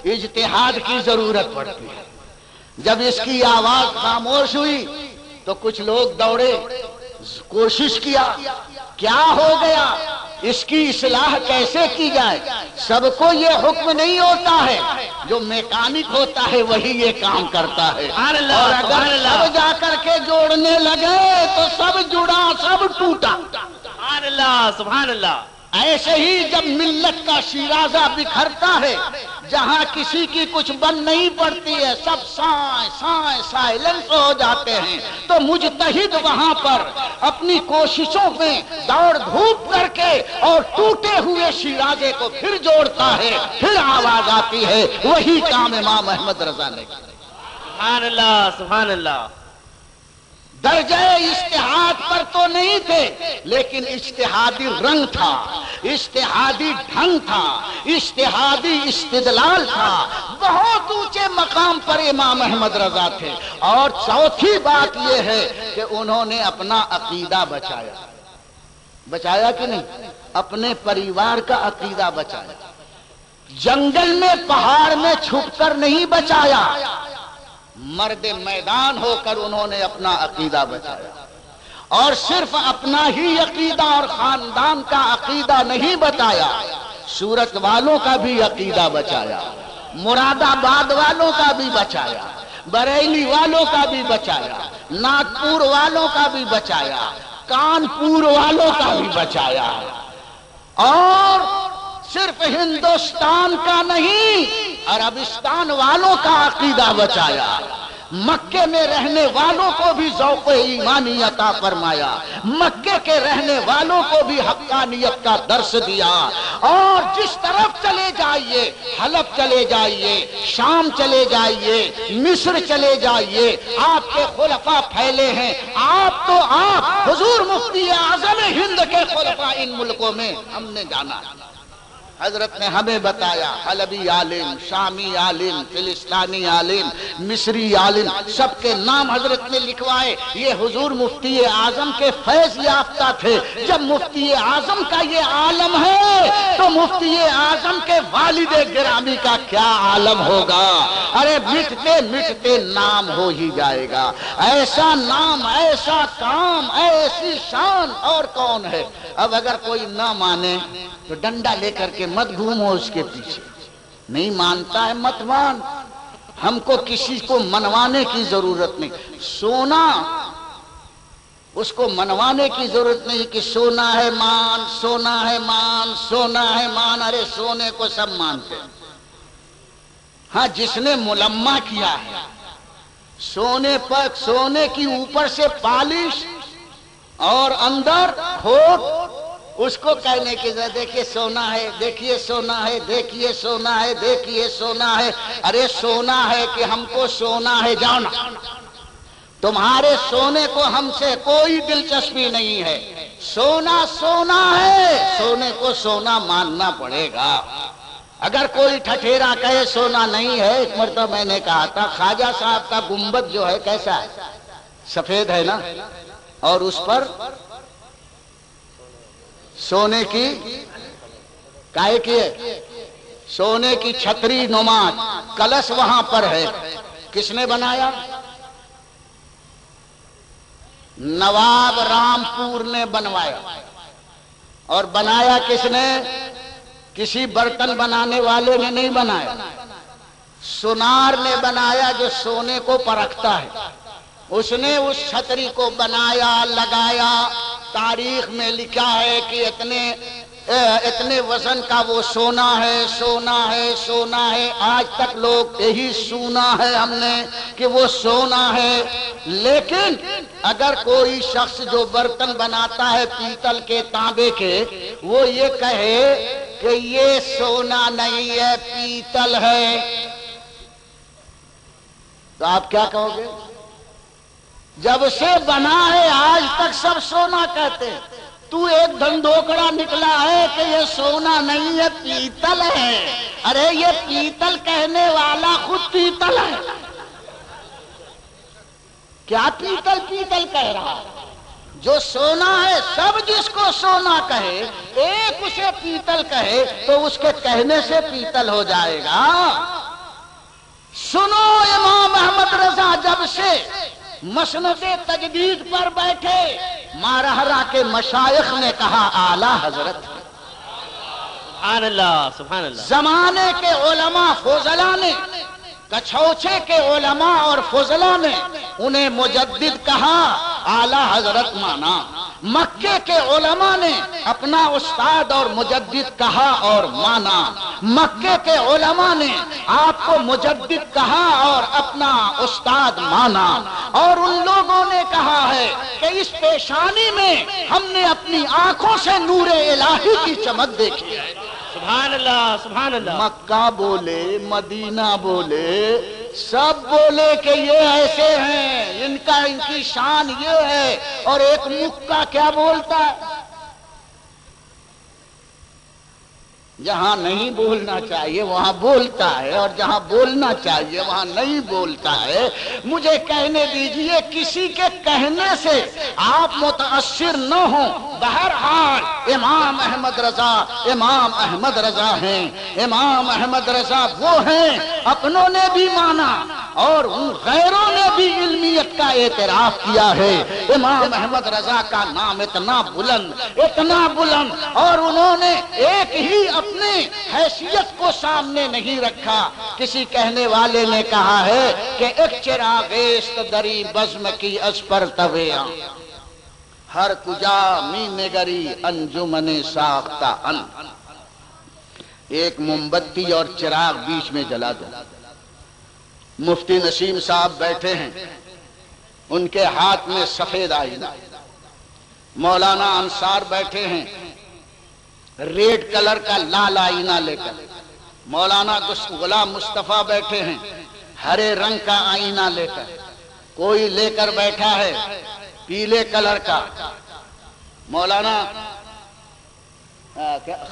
S1: اجتہاد کی ضرورت پڑتی ہے. جب اس کی آواز خاموش ہوئی تو کچھ لوگ دوڑے، کوشش کیا ہو گیا، اس کی اصلاح کیسے کی جائے. سب کو یہ حکم نہیں ہوتا ہے، جو میکانک ہوتا ہے وہی یہ کام کرتا ہے. اور اگر سب جا کر کے جوڑنے لگے تو سب جڑا، سب ٹوٹا.
S2: سبحان اللہ سبحان اللہ.
S1: ایسے ہی جب ملت کا شیرازہ بکھرتا ہے، جہاں کسی کی کچھ بن نہیں پڑتی ہے، سب سائلنس ہو جاتے ہیں، تو مجتہد وہاں پر اپنی کوششوں میں دوڑ دھوپ کر کے اور ٹوٹے ہوئے شیرازے کو پھر جوڑتا ہے، پھر آواز آتی ہے. وہی کام امام احمد رضا نے کیا.
S2: سبحان اللہ سبحان اللہ.
S1: درجہ اجتہاد پر تو نہیں تھے، لیکن اجتہادی رنگ تھا، اجتہادی ڈھنگ تھا، اجتہادی استدلال تھا. بہت اونچے مقام پر امام احمد رضا تھے. اور چوتھی بات یہ ہے کہ انہوں نے اپنا عقیدہ بچایا کہ نہیں؟ اپنے پریوار کا عقیدہ بچایا. جنگل میں پہاڑ میں چھپ کر نہیں بچایا، مرد میدان ہو کر انہوں نے اپنا عقیدہ بچایا. اور صرف اپنا ہی عقیدہ اور خاندان کا عقیدہ نہیں بتایا، سورت والوں کا بھی عقیدہ بچایا، مراد آباد والوں کا بھی بچایا، بریلی والوں کا بھی بچایا، ناگپور والوں کا بھی بچایا، کانپور والوں کا بھی بچایا. اور صرف ہندوستان کا نہیں، عربستان والوں کا عقیدہ بچایا. مکے میں رہنے والوں کو بھی ذوق ایمانی عطا فرمایا، مکے کے رہنے والوں کو بھی حقانیت کا درس دیا۔ اور جس طرف چلے جائیے، حلب چلے جائیے، شام چلے جائیے، مصر چلے جائیے، آپ کے خلفاء پھیلے ہیں۔ آپ تو آپ حضور مفتی اعظم ہند کے خلفاء ان ملکوں میں ہم نے جانا، حضرت نے ہمیں بتایا، حلبی عالم، شامی عالم، فلسطینی عالم، مصری عالم، سب کے نام حضرت نے لکھوائے۔ یہ حضور مفتی اعظم کے فیض یافتہ تھے۔ جب مفتی اعظم کا یہ عالم ہے تو مفتی اعظم کے والد گرامی کا کیا عالم ہوگا؟ ارے مٹتے مٹتے نام ہو ہی جائے گا۔ ایسا نام، ایسا کام، ایسی شان اور کون ہے؟ اب اگر کوئی نہ مانے تو ڈنڈا لے کر کے مت گھومو اس کے پیچھے، نہیں مانتا ہے مت مان، ہم کو کسی کو منوانے کی ضرورت نہیں۔ سونا اس کو منوانے کی ضرورت نہیں کہ سونا ہے مان، سونا ہے مان، سونا ہے مان۔ ارے سونے کو سب مانتے ہیں، ہاں جس نے ملمع کیا ہے سونے پر، سونے کی اوپر سے پالش اور اندر کھوٹ، اس کو کہنے کی ضرورت، دیکھیے سونا ہے، دیکھیے سونا ہے، دیکھیے سونا ہے، دیکھیے سونا ہے۔ ارے سونا ہے کہ ہم کو سونا ہے، جاؤ نا، تمہارے سونے کو ہم سے کوئی دلچسپی نہیں ہے۔ سونا سونا ہے، سونے کو سونا ماننا پڑے گا۔ اگر کوئی ٹھٹھیرا کہے سونا نہیں ہے، ایک مرتبہ میں نے کہا تھا خواجہ صاحب کا گنبد جو ہے کیسا ہے؟ سفید ہے نا، اور اس پر سونے کی کائے کی ہے، سونے کی چھتری نما کلش وہاں پر ہے۔ کس نے بنایا؟ نواب رامپور نے بنوایا۔ اور بنایا کس نے؟ کسی برتن بنانے والے نے نہیں بنایا، سونار نے بنایا جو سونے کو پرکھتا ہے۔ اس نے اس چھتری کو بنایا، لگایا، تاریخ میں لکھا ہے کہ اتنے وزن کا وہ سونا ہے، سونا ہے، سونا ہے۔ آج تک لوگ یہی سنا ہے ہم نے کہ وہ سونا ہے۔ لیکن اگر کوئی شخص جو برتن بناتا ہے پیتل کے، تانبے کے، وہ یہ کہے کہ یہ سونا نہیں ہے، پیتل ہے، تو آپ کیا کہو گے؟ جب سے بنا ہے آج تک سب سونا کہتے ہیں، تو ایک دھندوکڑا نکلا ہے کہ یہ سونا نہیں ہے، پیتل ہے۔ ارے یہ پیتل کہنے والا خود پیتل ہے، کیا پیتل پیتل کہہ رہا ہے؟ جو سونا ہے، سب جس کو سونا کہے، ایک اسے پیتل کہے تو اس کے کہنے سے پیتل ہو جائے گا۔ سنو، امام احمد رضا جب سے مسند تجدید پر بیٹھے، مارہرا کے مشائخ نے کہا اعلیٰ حضرت،
S2: سبحان اللہ، سبحان اللہ۔
S1: زمانے کے علماء فضلاء نے، کچھوچے کے علماء اور فضلاء نے انہیں مجدد کہا، اعلیٰ حضرت مانا۔ مکے کے علماء نے اپنا استاد اور مجدد کہا اور مانا۔ مکے کے علماء نے آپ کو مجدد کہا اور اپنا استاد مانا۔ اور ان لوگوں نے کہا ہے کہ اس پیشانی میں ہم نے اپنی آنکھوں سے نور الہی کی چمک دیکھی ہے۔
S2: سبحان اللہ، سبحان اللہ۔
S1: مکہ بولے، مدینہ بولے، سب بولے کہ یہ ایسے ہیں، ان کی شان یہ ہے، اور ایک مکہ کیا بولتا ہے؟ جہاں نہیں بولنا چاہیے وہاں بولتا ہے، اور جہاں بولنا چاہیے وہاں نہیں بولتا ہے۔ مجھے کہنے دیجئے، کسی کے کہنے سے آپ متاثر نہ ہوں۔ بہرحال امام احمد رضا، امام احمد رضا ہیں، امام احمد رضا وہ ہیں، اپنوں نے بھی مانا اور غیروں نے بھی علمیت کا اعتراف کیا ہے۔ امام احمد رضا کا نام اتنا بلند، اور انہوں نے ایک ہی اپنی حیثیت کو سامنے نہیں رکھا۔ کسی کہنے والے نے کہا ہے کہ ایک چراغیست دری بزم کی از پر طویاں، ہر کجا می نگری انجمن ساختہ ان۔ ایک موم بتی اور چراغ بیچ میں جلا دو، مفتی نسیم صاحب بیٹھے ہیں، ان کے ہاتھ میں سفید آئینہ، مولانا انصار بیٹھے ہیں ریڈ کلر کا لال آئینہ لے کر، مولانا غلام مصطفیٰ بیٹھے ہیں ہرے رنگ کا آئینہ لے کر، کوئی لے کر بیٹھا ہے پیلے کلر کا، مولانا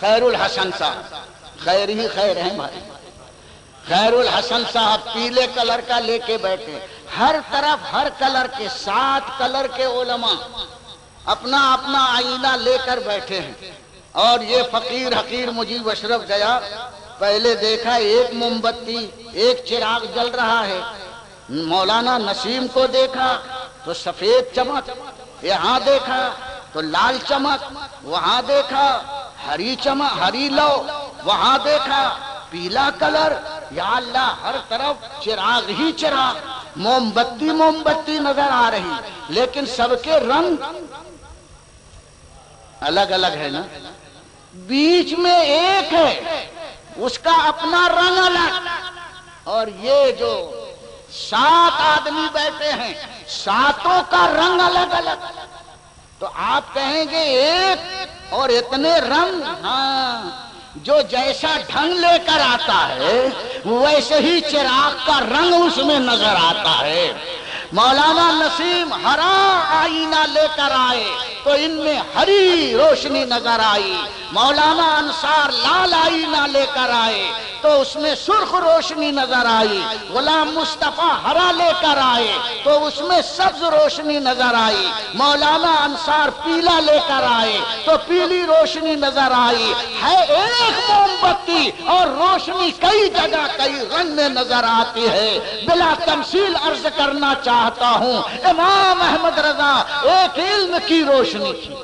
S1: خیر الحسن صاحب، خیر ہی خیر ہیں بھائی، خیر الحسن صاحب پیلے کلر کا لے کے بیٹھے، ہر طرف ہر کلر کے 7 کلر کے علماء اپنا اپنا آئینہ لے کر بیٹھے ہیں، اور یہ فقیر حقیر مجیب اشرف گیا، پہلے دیکھا ایک موم بتی ایک چراغ جل رہا ہے، مولانا نسیم کو دیکھا تو سفید چمک، یہاں دیکھا تو لال چمک، وہاں دیکھا ہری چمک، ہری لو، وہاں دیکھا پیلا کلر، یا اللہ ہر طرف چراغ ہی چراغ، موم بتی نظر آ رہی، لیکن سب کے رنگ الگ الگ ہے نا، بیچ میں ایک ہے اس کا اپنا رنگ الگ، اور یہ جو 7 آدمی بیٹھے ہیں 7وں کا رنگ الگ الگ، تو آپ کہیں گے ایک اور اتنے رنگ، ہاں جو جیسا ڈھنگ لے کر آتا ہے ویسے ہی چراغ کا رنگ اس میں نظر آتا ہے۔ مولانا نسیم ہرا آئینہ لے کر آئے تو ان میں ہری روشنی نظر آئی، مولانا انصار لال آئینہ لے کر آئے تو اس میں سرخ روشنی نظر آئی، غلام مصطفیٰ ہرا لے کر آئے تو اس میں سبز روشنی نظر آئی، مولانا انصار پیلا لے کر آئے تو پیلی روشنی نظر آئی، ہے ایک موم بتی اور روشنی کئی جگہ کئی رنگ میں نظر آتی ہے۔ بلا تمثیل عرض کرنا چاہتا ہوں، امام احمد رضا ایک علم کی روشنی تھی،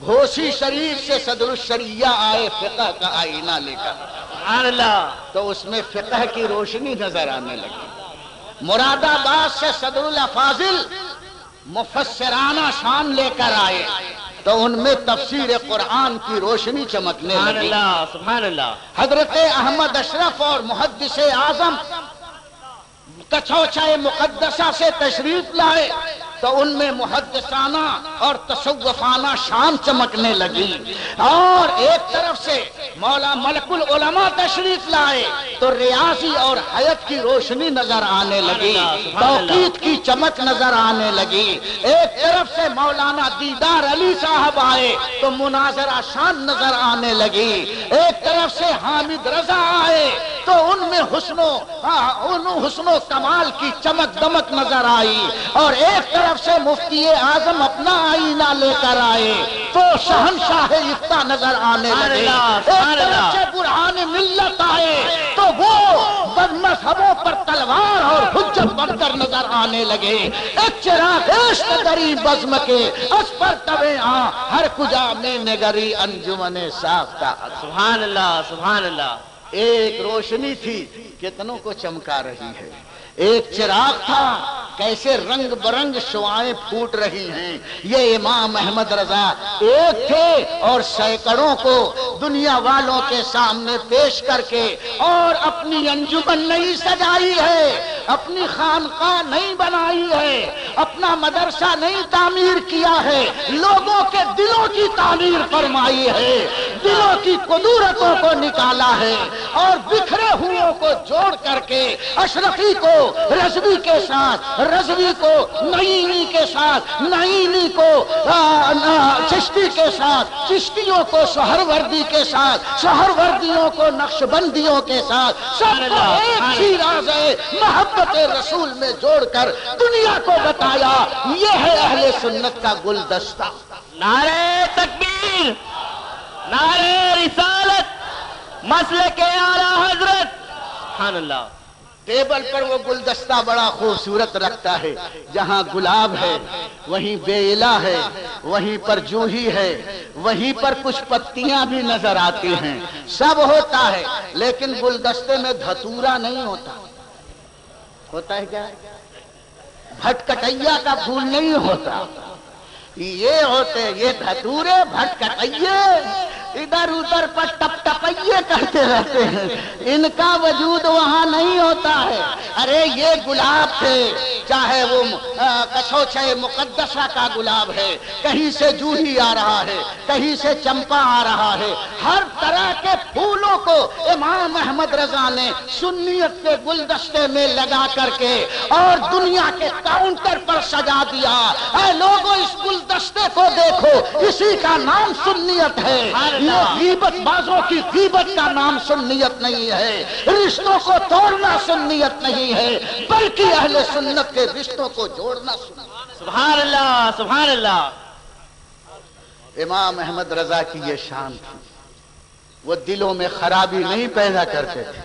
S1: گھوسی شریف سے صدر الشریعہ آئے فقہ کا آئینہ لے کر،
S2: سبحان اللہ،
S1: تو اس میں فقہ کی روشنی نظر آنے لگی۔ مراد آباد سے صدر الافاضل مفسرانہ شان لے کر آئے تو ان میں تفسیر قرآن کی روشنی چمکنے
S2: سبحان
S1: لگی۔
S2: اللہ، سبحان اللہ،
S1: حضرت احمد اشرف اور محدث اعظم کچھوچہ مقدسہ سے تشریف لائے تو ان میں محدثانہ اور تصوفانہ شان چمکنے لگی، اور ایک طرف سے مولا ملک العلماء تشریف لائے تو ریاضی اور حیات کی روشنی نظر آنے لگی، توقیت کی چمک نظر آنے لگی، ایک طرف سے مولانا دیدار علی صاحب آئے تو مناظرہ شان نظر آنے لگی، ایک طرف سے حامد رضا آئے تو ان میں حسن و کمال کی چمک دمک نظر آئی، اور ایک طرف سے مفتی اعظم اپنا آئینہ لے کر آئے تو شہنشاہ افتاء نظر آنے لگے، ایک طرف سے برہان ملت آئے تو وہ مذہبوں پر تلوار اور حجت بن کر نظر آنے لگے، ایک چراغ عشق دری بزم کے اس پر تبے ہر کجا میں نگری انجمن ساختہ۔
S2: سبحان اللہ، سبحان اللہ،
S1: ایک روشنی تھی کتنوں کو چمکا رہی ہے، ایک چراغ تھا کیسے رنگ برنگ شعائیں پھوٹ رہی ہیں، یہ امام احمد رضا ایک تھے اور سینکڑوں کو دنیا والوں کے سامنے پیش کر کے، اور اپنی انجمن نہیں سجائی ہے، اپنی خانقاہ نہیں بنائی ہے، اپنا مدرسہ نہیں تعمیر کیا ہے، لوگوں کے دلوں کی تعمیر فرمائی ہے، دلوں کی قدورتوں کو نکالا ہے، اور بکھرے ہوئوں کو جوڑ کر کے اشرفی کو رضوی کے ساتھ، رضوی کو نعیمی کے ساتھ، نعیمی کو چشتی کے ساتھ، چشتیوں کو سہروردی کے ساتھ، سہروردیوں کو نقشبندیوں کے ساتھ، سب کو ایک ہی راز محبت رسول میں جوڑ کر دنیا کو بتایا، یہ ہے اہل سنت کا گلدستہ۔
S2: نعرہ تکبیر، نعرہ رسالت، مسلک اعلیٰ حضرت، سبحان اللہ۔
S1: ٹیبل پر وہ گلدستہ بڑا خوبصورت رکھتا ہے، جہاں گلاب ہے وہیں بیلا ہے، وہیں پر جوہی ہے، وہیں پر کچھ پتیاں بھی نظر آتی ہیں، سب ہوتا ہے، لیکن گلدستے میں دھتورا نہیں ہوتا۔ ہوتا ہے کیا؟ بھٹکٹیا کا پھول نہیں ہوتا، یہ ہوتے یہ دھتورے بھٹکٹیے، ادھر ادھر پر ٹپ ٹپائیے کرتے رہتے ہیں، ان کا وجود وہاں نہیں ہوتا ہے۔ ارے یہ گلاب تھے، چاہے وہ کچھوچے مقدسہ کا گلاب ہے، کہیں سے جوہی آ رہا ہے، کہیں سے چمپا آ رہا ہے، ہر طرح کے پھولوں کو امام احمد رضا نے سنیت کے گلدستے میں لگا کر کے اور دنیا کے کاؤنٹر پر سجا دیا۔ اے لوگوں اس گلدستے کو دیکھو، اسی کا نام سنیت ہے۔ یہ غیبت بازوں کی غیبت کا نام سنیت نہیں ہے، رشتوں کو توڑنا سنیت نہیں ہے، بلکہ اہل سنت کے رشتوں کو جوڑنا سنیت۔
S2: سبحان اللہ سبحان اللہ۔
S1: امام احمد رضا کی یہ شان تھی، وہ دلوں میں خرابی نہیں پیدا کرتے تھے،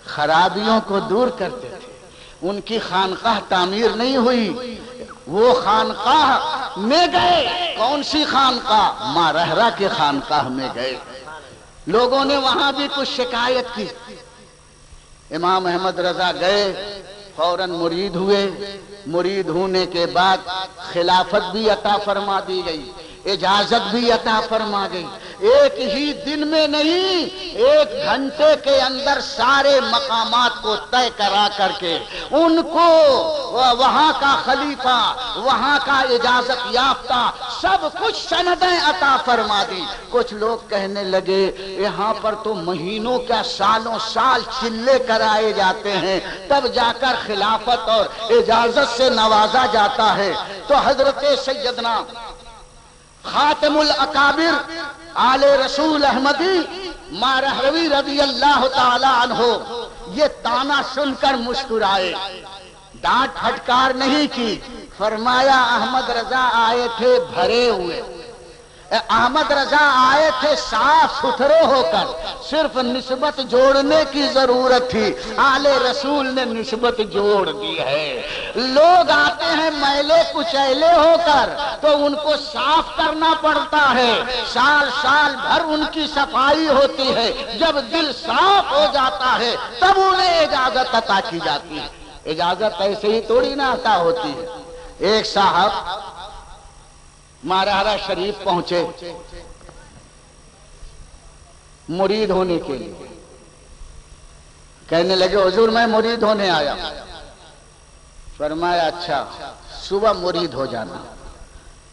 S1: خرابیوں کو دور کرتے تھے۔ ان کی خانقاہ تعمیر نہیں ہوئی، وہ خانقاہ میں گئے۔ کون سی خانقاہ؟ ماں رہرا کے خانقاہ میں گئے، لوگوں نے وہاں بھی کچھ شکایت کی، امام احمد رضا گئے، فوراً مرید ہوئے، مرید ہونے کے بعد خلافت بھی عطا فرما دی گئی، اجازت بھی عطا فرما گئی۔ ایک ہی دن میں نہیں، 1 گھنٹے کے اندر سارے مقامات کو طے کرا کر کے ان کو وہاں کا خلیفہ، وہاں کا اجازت یافتہ سب کچھ سندیں عطا فرما دی۔ کچھ لوگ کہنے لگے یہاں پر تو مہینوں کیا سالوں سال چلے کرائے جاتے ہیں، تب جا کر خلافت اور اجازت سے نوازا جاتا ہے۔ تو حضرت سیدنا خاتم الاکابر آل رسول احمدی ماں رہروی رضی اللہ تعالی عنہ یہ طعنہ سن کر مسکرائے، ڈانٹ پھٹکار نہیں کی، فرمایا احمد رضا آئے تھے بھرے ہوئے، احمد رضا آئے تھے صاف ستھرے ہو کر، صرف نسبت جوڑنے کی ضرورت تھی، آل رسول نے نسبت جوڑ دی ہے۔ لوگ آتے ہیں میلے کچیلے ہو کر تو ان کو صاف کرنا پڑتا ہے، سال سال بھر ان کی صفائی ہوتی ہے، جب دل صاف ہو جاتا ہے تب انہیں اجازت عطا کی جاتی ہے۔ اجازت ایسے ہی تھوڑی نہ عطا ہوتی ہے۔ ایک صاحب مارہرہ شریف پہنچے مرید ہونے کے لیے، کہنے لگے حضور میں مرید ہونے آیا۔ فرمایا اچھا صبح مرید ہو جانا،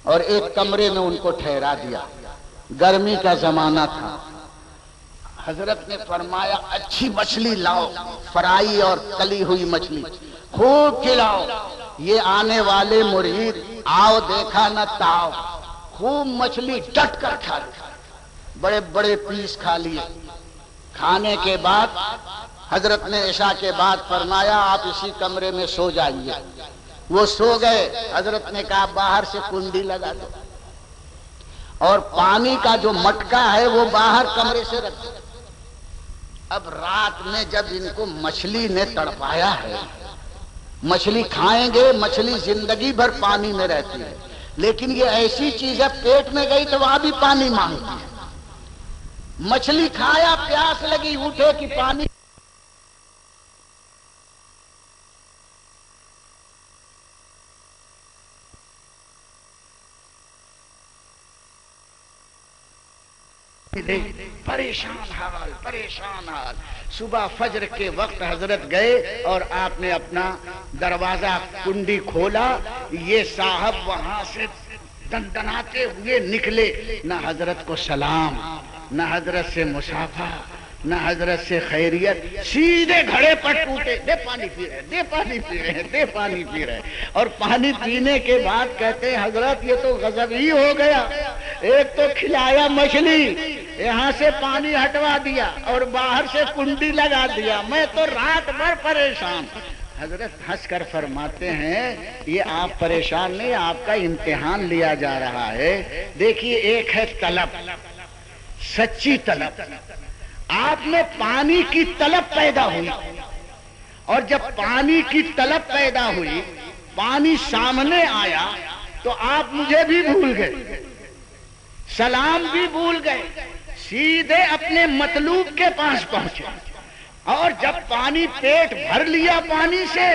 S1: اور ایک کمرے میں ان کو ٹھہرا دیا، گرمی کا زمانہ تھا۔ حضرت نے فرمایا اچھی مچھلی لاؤ، فرائی اور تلی ہوئی مچھلی خوب کھلاؤ، یہ آنے والے مرید آؤ دیکھا نہ تاؤ، خوب مچھلی ڈٹ کر کھا لیا، بڑے بڑے پیس کھا لیے۔ کھانے کے بعد حضرت نے عشاء کے بعد فرمایا آپ اسی کمرے میں سو جائیے۔ وہ سو گئے۔ حضرت نے کہا باہر سے کنڈی لگا دو، اور پانی کا جو مٹکا ہے وہ باہر کمرے سے رکھ دو۔ اب رات میں جب ان کو مچھلی نے تڑپایا ہے، مچھلی کھائیں گے، مچھلی زندگی بھر پانی میں رہتی ہے، لیکن یہ ایسی چیز ہے پیٹ میں گئی تو وہاں بھی پانی مانگتی ہے۔ مچھلی کھایا، پیاس لگی، اٹھے کہ پانی پریشان حال پریشان حال۔ صبح فجر کے وقت حضرت گئے اور آپ نے اپنا دروازہ کنڈی کھولا، یہ صاحب وہاں سے دندناتے ہوئے نکلے، نہ حضرت کو سلام، نہ حضرت سے مصافحہ، نہ حضرت سے خیریت، سیدھے گھڑے پر ٹوٹے، دے پانی پی رہے، دے پانی پی رہے، دے پانی پی رہے۔ اور پانی پینے کے بعد کہتے ہیں حضرت یہ تو غضب ہی ہو گیا، ایک تو کھلایا مچھلی، یہاں سے پانی ہٹوا دیا اور باہر سے کنڈی لگا دیا، میں تو رات بھر پریشان۔ حضرت ہنس کر فرماتے ہیں یہ آپ پریشان نہیں، آپ کا امتحان لیا جا رہا ہے۔ دیکھیے ایک ہے طلب، سچی طلب، آپ میں پانی کی طلب پیدا ہوئی، اور جب پانی کی طلب پیدا ہوئی، پانی سامنے آیا تو آپ مجھے بھی بھول گئے، سلام بھی بھول گئے، سیدھے اپنے مطلوب کے پاس پہنچے، اور جب پانی پیٹ بھر لیا پانی سے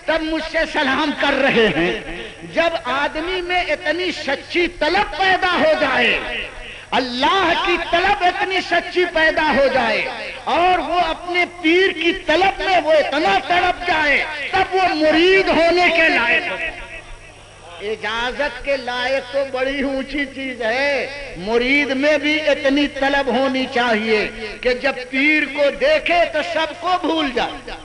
S1: تب مجھ سے سلام کر رہے ہیں۔ جب آدمی میں اتنی سچی طلب پیدا ہو جائے اللہ کی طلب اتنی سچی پیدا ہو جائے اور وہ اپنے پیر کی طلب میں وہ اتنا تڑپ جائے، تب وہ مرید ہونے کے لائق ہو۔ اجازت کے لائق تو بڑی اونچی چیز ہے، مرید میں بھی اتنی طلب ہونی چاہیے کہ جب پیر کو دیکھے تو سب کو بھول جائے۔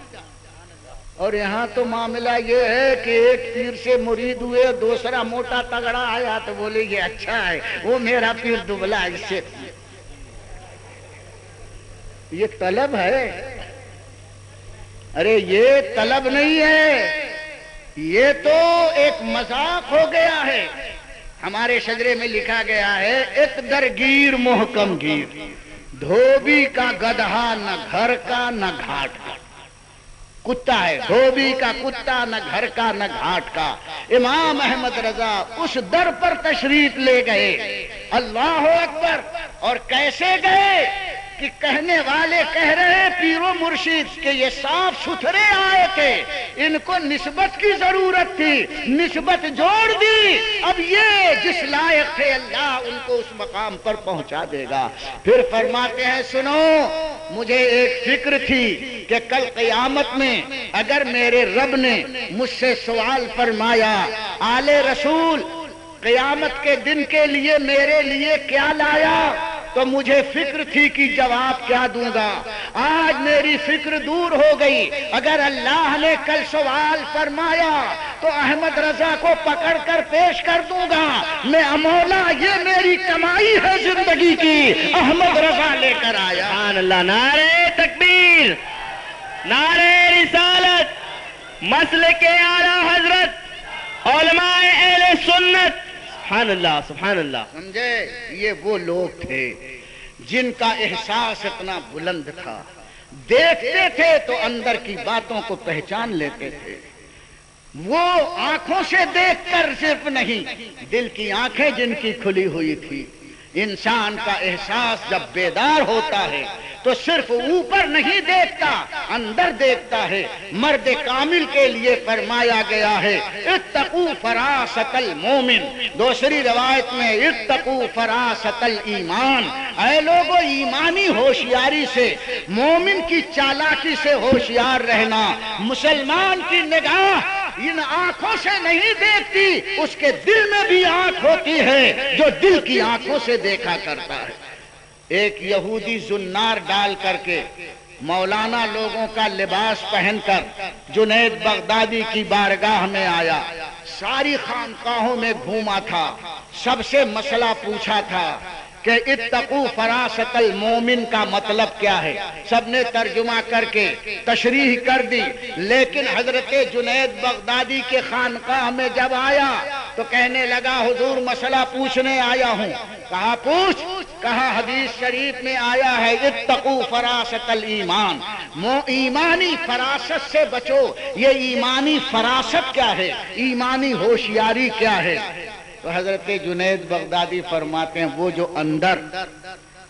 S1: اور یہاں تو معاملہ یہ ہے کہ ایک پیر سے مرید ہوئے، دوسرا موٹا تگڑا آیا تو بولے یہ اچھا ہے، وہ میرا پیر دبلا ہے، اس سے یہ طلب ہے؟ ارے یہ طلب نہیں ہے، یہ تو ایک مذاق ہو گیا ہے۔ ہمارے شجرے میں لکھا گیا ہے ایک درگیر محکم گیر، دھوبی کا گدھا نہ گھر کا نہ گھاٹ کا۔ کتا ہے، دھوبی کا کتا، نہ گھر کا نہ گھاٹ کا۔ امام احمد رضا اس در پر تشریف لے گئے، اللہ اکبر، اور کیسے گئے کہ کہنے والے کہہ رہے پیر و مرشد کہ یہ صاف ستھرے آئے تھے، ان کو نسبت کی ضرورت تھی، نسبت جوڑ دی، اب یہ جس لائق تھے اللہ ان کو اس مقام پر پہنچا دے گا۔ پھر فرماتے ہیں سنو، مجھے ایک فکر تھی کہ کل قیامت میں اگر میرے رب نے مجھ سے سوال فرمایا آل رسول قیامت کے دن کے لیے میرے لیے کیا لایا، تو مجھے فکر تھی کہ جواب کیا دوں گا۔ آج میری فکر دور ہو گئی، اگر اللہ نے کل سوال فرمایا تو احمد رضا کو پکڑ کر پیش کر دوں گا، میں مولا یہ میری کمائی ہے زندگی کی، احمد رضا لے کر آیا۔
S2: سبحان اللہ، نعرہ تکبیر، نعرہ رسالت، مسلک اعلیٰ حضرت، علماء اہل سنت، سبحان اللہ سبحان اللہ۔
S1: سمجھے، یہ وہ لوگ تھے جن کا احساس اتنا بلند تھا، دیکھتے تھے تو اندر کی باتوں کو پہچان لیتے تھے۔ وہ آنکھوں سے دیکھ کر صرف نہیں، دل کی آنکھیں جن کی کھلی ہوئی تھی۔ انسان کا احساس جب بیدار ہوتا ہے تو صرف اوپر نہیں دیکھتا، اندر دیکھتا ہے۔ مرد کامل کے لیے فرمایا گیا ہے اتقوا فراست المومن، دوسری روایت میں اتقوا فراست الایمان، اے لوگو ایمانی ہوشیاری سے، مومن کی چالاکی سے ہوشیار رہنا۔ مسلمان کی نگاہ ان آنکھوں سے نہیں دیکھتی، اس کے دل میں بھی آنکھ ہوتی ہے جو دل کی آنکھوں سے دیکھا کرتا ہے۔ ایک یہودی زنار ڈال کر کے مولانا لوگوں کا لباس پہن کر جنید بغدادی کی بارگاہ میں آیا، ساری خانقاہوں میں گھوما تھا، سب سے مسئلہ پوچھا تھا کہ اتقوا فراست المومن کا مطلب کیا ہے، سب نے ترجمہ کر کے تشریح کر دی، لیکن حضرت جنید بغدادی کے خانقاہ میں جب آیا تو کہنے لگا حضور مسئلہ پوچھنے آیا ہوں۔ کہا پوچھ، کہا حدیث شریف میں آیا ہے اتقوا فراست الایمان، ایمانی فراست سے بچو۔ یہ ایمانی فراست کیا ہے، ایمانی ہوشیاری کیا ہے؟ تو حضرت جنید بغدادی فرماتے ہیں وہ جو اندر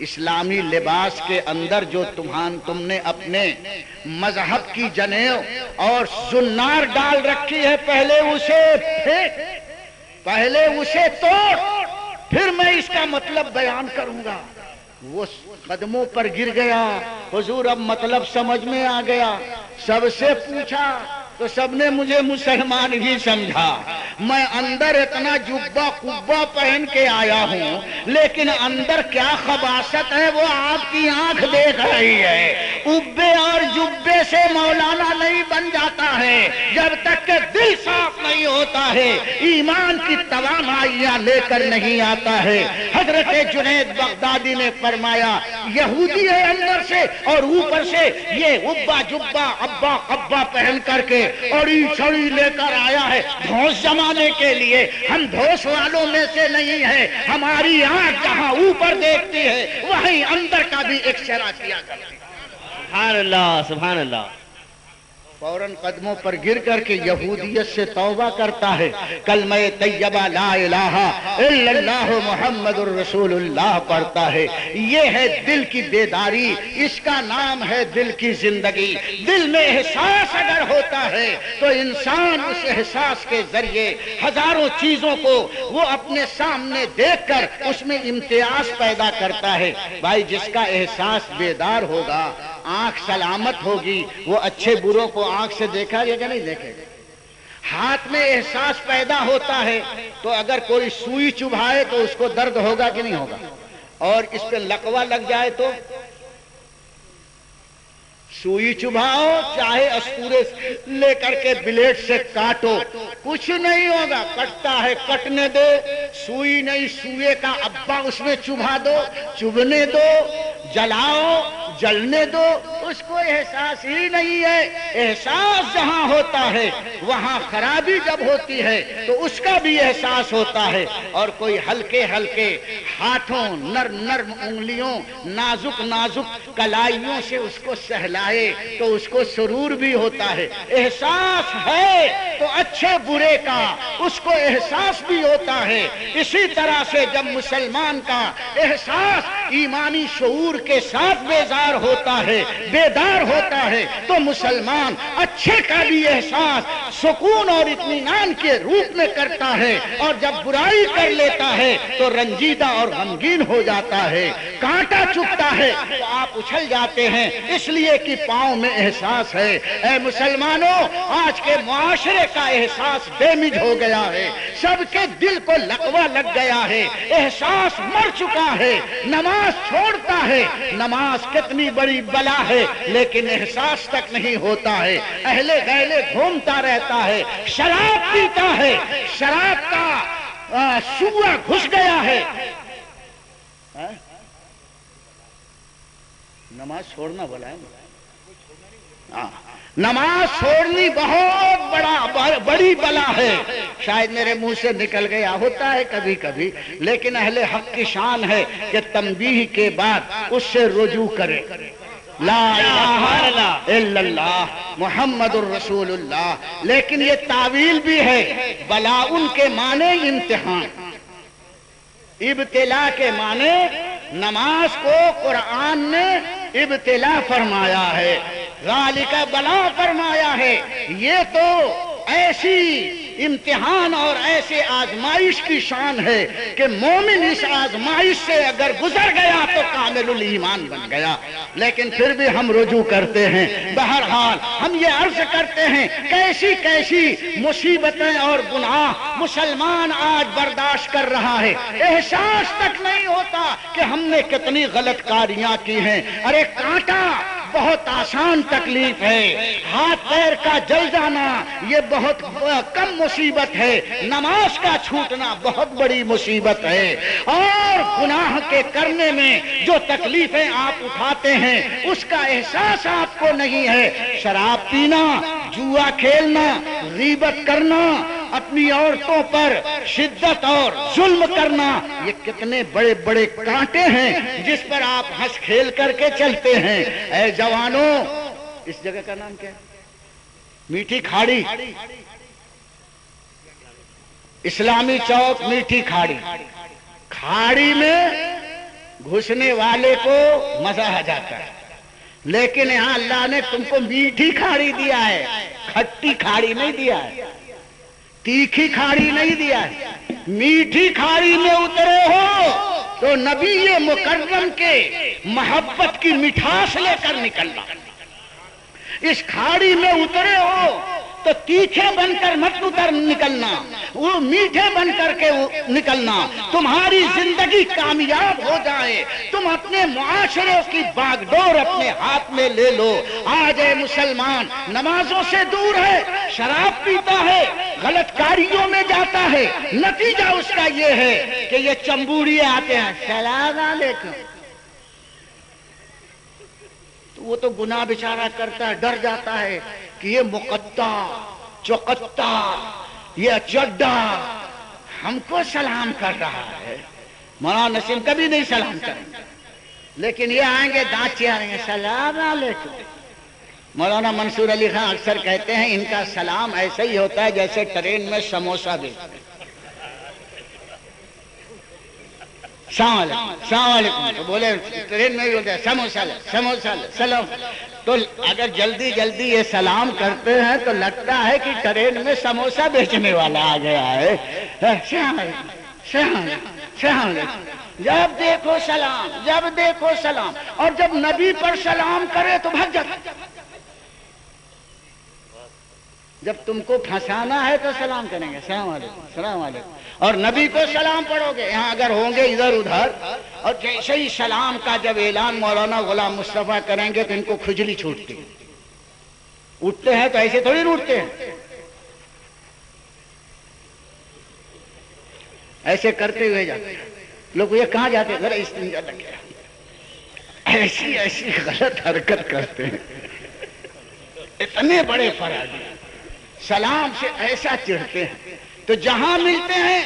S1: اسلامی لباس کے اندر جو تم نے اپنے مذہب کی جنیو اور زنار ڈال رکھی ہے، پہلے اسے پھینک، پہلے اسے توڑ، پھر میں اس کا مطلب بیان کروں گا۔ وہ قدموں پر گر گیا، حضور اب مطلب سمجھ میں آ گیا۔ سب سے پوچھا تو سب نے مجھے مسلمان ہی سمجھا، میں اندر اتنا جبہ قبہ پہن کے آیا ہوں، لیکن اندر کیا خباثت ہے وہ آپ کی آنکھ دیکھ رہی ہے۔ قبے اور جبے سے مولانا نہیں بن جاتا ہے جب تک کہ دل صاف نہیں ہوتا ہے، ایمان کی توانائیاں لے کر نہیں آتا ہے۔ حضرت جنید بغدادی نے فرمایا یہودی ہے اندر سے اور اوپر سے یہ ابا جبہ ابا قبہ پہن کر کے اور چھڑی لے کر آیا ہے دھوس جمانے کے لیے۔ ہم دھوس والوں میں سے نہیں ہے، ہماری آنکھ جہاں اوپر دیکھتی ہے وہیں اندر کا بھی ایکسرا کیا کرتی ہے۔
S2: سبحان اللہ سبحان اللہ۔
S1: فوراً قدموں پر گر کر کے یہودیت سے توبہ کرتا ہے، کلمہ طیبہ لا الہ الا اللہ محمد الرسول اللہ پڑھتا ہے۔ یہ ہے دل کی بیداری، اس کا نام ہے دل کی زندگی۔ دل میں احساس اگر ہوتا ہے تو انسان اس احساس کے ذریعے ہزاروں چیزوں کو وہ اپنے سامنے دیکھ کر اس میں امتیاز پیدا کرتا ہے۔ بھائی جس کا احساس بیدار ہوگا، آنکھ سلامت ہوگی، وہ اچھے بروں کو آنکھ سے دیکھا یا کہ نہیں دیکھے گا۔ ہاتھ میں احساس پیدا ہوتا ہے تو اگر کوئی سوئی چبھائے تو اس کو درد ہوگا کہ نہیں ہوگا، اور اس پہ لقوہ لگ جائے تو سوئی چبھاؤ چاہے استورے لے کر کے بلیڈ سے کاٹو، کچھ نہیں ہوگا، کٹتا ہے کٹنے دے، سوئی نہیں سوئے کا ابا اس میں چبھا دو، چبھنے دو، جلاؤ جلنے دو، اس کو احساس ہی نہیں ہے۔ احساس جہاں ہوتا ہے وہاں خرابی جب ہوتی ہے تو اس کا بھی احساس ہوتا ہے، اور کوئی ہلکے ہلکے ہاتھوں نرم نرم انگلیوں نازک نازک کلائیوں سے اس کو سہلائے تو اس کو سرور بھی ہوتا ہے۔ احساس ہے تو اچھے برے کا اس کو احساس بھی ہوتا ہے۔ اسی طرح سے جب مسلمان کا احساس ایمانی شعور کے ساتھ بیدار ہوتا ہے تو مسلمان اچھے کا بھی احساس سکون اور اطمینان کے روپ میں کرتا ہے، اور جب برائی کر لیتا ہے تو رنجیدہ اور غمگین ہو جاتا ہے۔ کانٹا چبھتا ہے تو آپ اچھل جاتے ہیں اس لیے کہ پاؤں میں احساس ہے۔ اے مسلمانوں، آج کے معاشرے کا احساس ڈیمیج ہو گیا ہے، سب کے دل کو لقوہ لگ گیا ہے، احساس مر چکا ہے۔ نماز چھوڑتا ہے، نماز کتنی بڑی بلا ہے لیکن احساس تک نہیں ہوتا ہے، اہلے گہلے گھومتا رہتا ہے، شراب پیتا ہے، شراب کا شعلہ گھس گیا ہے۔ نماز چھوڑنا بلا ہے، نماز چھوڑنی بہت بڑی بلا ہے۔ شاید میرے منہ سے نکل گیا ہوتا ہے کبھی کبھی، لیکن اہل حق کی شان ہے کہ تنبیہ کے بعد اس سے رجوع کرے، لا الہ الا اللہ محمد الرسول اللہ۔ لیکن یہ تعویل بھی ہے، بلا ان کے معنی امتحان، ابتلا کے معنی نماز کو قرآن نے ابتلا فرمایا ہے، ذالک بلا فرمایا ہے۔ یہ تو ایسی امتحان اور ایسے آزمائش کی شان ہے کہ مومن اس آزمائش سے اگر گزر گیا تو کامل الایمان بن گیا۔ لیکن پھر بھی ہم رجوع کرتے ہیں۔ بہرحال ہم یہ عرض کرتے ہیں کیسی کیسی مصیبتیں اور گناہ مسلمان آج برداشت کر رہا ہے، احساس تک نہیں ہوتا کہ ہم نے کتنی غلط کاریاں کی ہیں۔ ارے کانٹا بہت آسان تکلیف ہے، ہاتھ پیر کا جل جانا یہ بہت کم مصیبت ہے، نماز کا چھوٹنا بہت بڑی مصیبت ہے، اور گناہ کے کرنے میں جو تکلیفیں آپ اٹھاتے ہیں اس کا احساس آپ کو نہیں ہے۔ شراب پینا، جوا کھیلنا، غیبت کرنا، اپنی عورتوں پر شدت اور ظلم کرنا، یہ کتنے بڑے بڑے کانٹے ہیں جس پر آپ ہنس کھیل کر کے چلتے ہیں۔ اے جوانوں، اس جگہ کا نام کیا ہے؟ میٹھی کھاڑی، اسلامی چوک میٹھی کھاڑی۔ کھاڑی میں گھسنے والے کو مزہ آ جاتا ہے، لیکن یہاں اللہ نے تم کو میٹھی کھاڑی دیا ہے، کھٹی کھاڑی نہیں دیا ہے، تیکھی کھاڑی نہیں دیا ہے۔ میٹھی کھاڑی میں اترے ہو تو نبی مکرم کے محبت کی مٹھاس لے کر نکلنا، اس کھاڑی میں اترے ہو تو تیکھے بن کر مت نکلنا، وہ میٹھے بن کر کے نکلنا۔ تمہاری زندگی کامیاب ہو جائے، تم اپنے معاشرے کی باغ ڈور اپنے ہاتھ میں لے لو۔ آج اے مسلمان نمازوں سے دور ہے، شراب پیتا ہے، غلط کاریوں میں جاتا ہے، نتیجہ اس کا یہ ہے کہ یہ چمبوڑیے آتے ہیں، سلام علیکم، وہ تو گناہ بیچارہ کرتا ہے، ڈر جاتا ہے کہ یہ مقطع چوکتا یہ چڈا ہم کو سلام کر رہا ہے۔ مولانا نسیم کبھی نہیں سلام کریں گے، لیکن یہ آئیں گے دانت چیریں گے، سلام علیکم، مولانا منصور علی خان اکثر کہتے ہیں ان کا سلام ایسا ہی ہوتا ہے جیسے ٹرین میں سموسہ بھی. السلام علیکم السلام علیکم تو بولے ٹرین میں بھی ہوتا ہے سموسہ لے سموسہ لے سلام. تو اگر جلدی جلدی یہ سلام کرتے ہیں تو لگتا ہے کہ ٹرین میں سموسہ بیچنے والا آ گیا ہے. السلام علیکم السلام علیکم السلام علیکم. جب دیکھو سلام جب دیکھو سلام. اور جب نبی پر سلام کرے تو بھگ جاتا. جب تم کو پھنسانا ہے تو سلام کریں گے السلام علیکم السلام علیکم. اور نبی کو سلام پڑھو گے یہاں اگر ہوں گے ادھر ادھر. اور جیسے ہی سلام کا جب اعلان مولانا غلام مصطفیٰ کریں گے تو ان کو کھجلی چھوٹتی ہے. اٹھتے ہیں تو ایسے تھوڑی اٹھتے ہیں, ایسے کرتے ہوئے جاتے ہیں. لوگ یہ کہاں جاتے ہیں ذرا استنجا لگ گیا. ایسی ایسی غلط حرکت کرتے ہیں. اتنے بڑے فرادی سلام سے ایسا چڑھتے ہیں. تو جہاں ملتے ہیں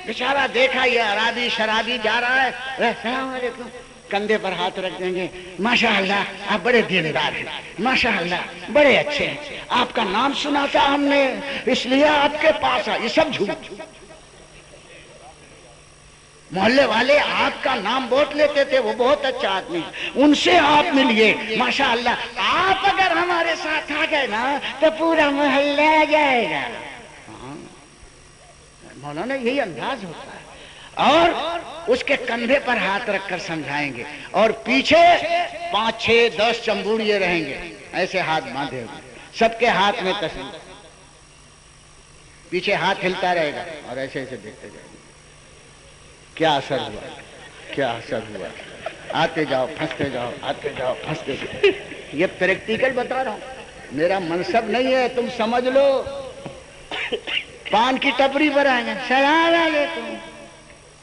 S1: بیچارہ دیکھا یہ عربی شرابی جا رہا ہے السلام علیکم, کندھے پر ہاتھ رکھ دیں گے. ماشاء اللہ آپ بڑے دیندار ہیں, ماشاء اللہ بڑے اچھے ہیں, آپ کا نام سنا تھا ہم نے اس لیے آپ کے پاس آ. یہ سب جھوٹ. محلے والے آپ کا نام بہت لیتے تھے, وہ بہت اچھا آدمی, ان سے آپ ملیے ماشاء اللہ. آپ اگر ہمارے ساتھ آ گئے نا تو پورا محلہ آ جائے گا. مولانا یہی انداز ہوتا ہے. اور اس کے کندھے پر ہاتھ رکھ کر سمجھائیں گے اور پیچھے 5 6 10 چمبوڑیے رہیں گے ایسے ہاتھ باندھے ہوئے, سب کے ہاتھ میں تصویر, پیچھے ہاتھ ہلتا رہے گا اور ایسے ایسے دیکھتے جائیں گے. کیا اثر ہوا کیا اثر ہوا. آتے جاؤ پھنستے جاؤ آتے جاؤ پھنستے جاؤ. یہ پریکٹیکل بتا رہا ہوں, میرا منصب نہیں ہے, تم سمجھ لو. پان کی ٹپری پر آئیں گے السلام علیکم.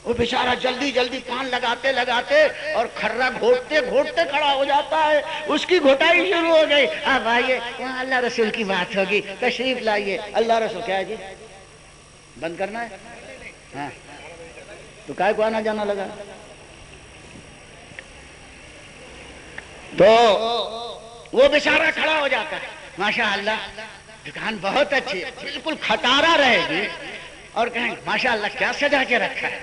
S1: وہ بیچارہ جلدی جلدی پان لگاتے لگاتے اور کھرا گھوٹتے گھوٹتے کھڑا ہو جاتا ہے. اس کی گھوٹائی شروع ہو گئی. اب آئیے یہاں اللہ رسول کی بات ہوگی, تشریف لائیے. اللہ رسول کیا ہے جی بند کرنا ہے؟ ہاں تو کائے کو آنا جانا لگا. تو وہ بیچارہ کھڑا ہو جاتا ہے ماشاء اللہ دکان بہت اچھی ہے, بالکل کھٹارا رہے گی. اور کہیں ماشاء اللہ کیا سجا کے رکھا ہے,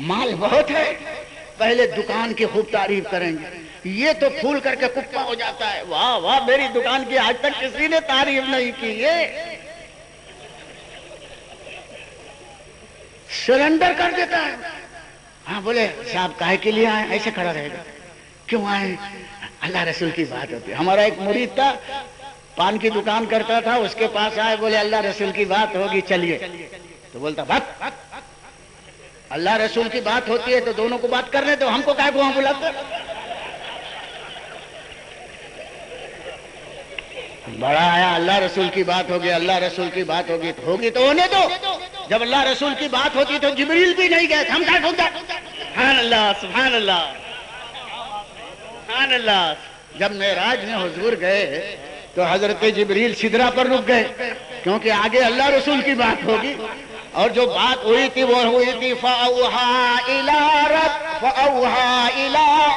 S1: مال بہت ہے. پہلے دکان کی خوب تعریف کریں گے. یہ تو پھول کر کے کپا ہو جاتا ہے, واہ واہ میری دکان کی آج تک کسی نے تعریف نہیں کی. یہ سرنڈر کر دیتا ہے. ہاں بولے صاحب کاہے کے لیے آئے؟ ایسے کھڑا رہے گا. کیوں آئے؟ اللہ رسول کی بات ہوتی ہے. ہمارا ایک مرید تھا, پان کی دکان کرتا تھا, اس کے پاس آئے, بولے اللہ رسول کی بات ہوگی چلیے. تو بولتا بات اللہ رسول کی بات ہوتی ہے تو دونوں کو بات کرنے دو, ہم کو کاہے کو وہاں بلاتے. بڑا آیا اللہ رسول کی بات ہوگی اللہ رسول کی بات ہوگی تو ہونے دو. جب اللہ رسول کی بات ہوتی تو جبریل بھی نہیں گئے, ہم کیا ڈھونڈا.
S2: سبحان اللہ سبحان اللہ سبحان اللہ.
S1: جب معراج میں حضور گئے تو حضرت جبریل سدرا پر رک گئے, کیونکہ آگے اللہ رسول کی بات ہوگی. اور جو بات ہوئی تھی وہ ہوئی تھی فَأَوْحَا إِلَىٰ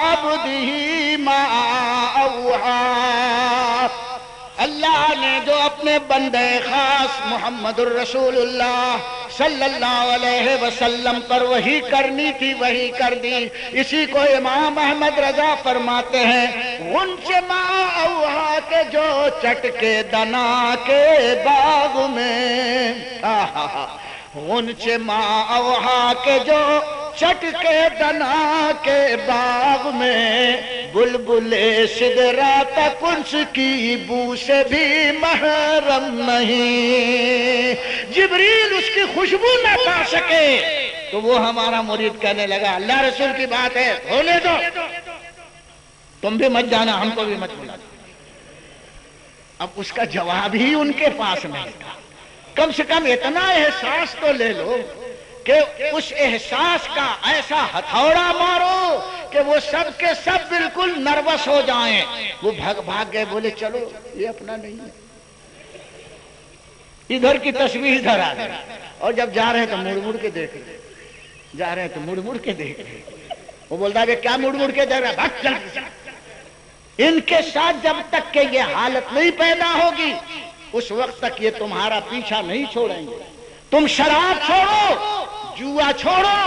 S1: عَبْدِهِ مَا أَوْحَا. اللہ نے جو اپنے بندے خاص محمد الرسول اللہ صلی اللہ علیہ وسلم پر وحی کرنی تھی وحی کر دی. اسی کو امام احمد رضا فرماتے ہیں غنچ ما اوہا کے جو چٹکے دنا کے باغ میں, غنچ ما اوہا کے جو چٹکے دنا کے باغ میں, بلبل سدرا تک انس کی بو سے بھی محرم نہیں. جبریل اس کی خوشبو نہ پا سکے تو وہ ہمارا مرید کہنے لگا اللہ رسول کی بات ہے ہونے دو, تم بھی مت جانا ہم کو بھی مت بلا. اب اس کا جواب ہی ان کے پاس نہیں تھا. کم سے کم اتنا احساس تو لے لو کہ اس احساس کا ایسا ہتھوڑا مارو کہ وہ سب کے سب بالکل نروس ہو جائیں. وہ بھاگ گئے, بولے چلو یہ اپنا نہیں ہے, ادھر کی تصویر ادھر آ گئی. اور جب جا رہے تو مڑ مڑ کے دیکھ رہے, جا رہے تو مڑ مڑ کے دیکھ رہے. وہ بولتا ہے کیا مڑ مڑ کے دیکھ رہا ہے, بھاگ چل. ان کے ساتھ جب تک کہ یہ حالت نہیں پیدا ہوگی اس وقت تک یہ تمہارا پیچھا نہیں چھوڑیں گے. تم شراب چھوڑو، جوا چھوڑو،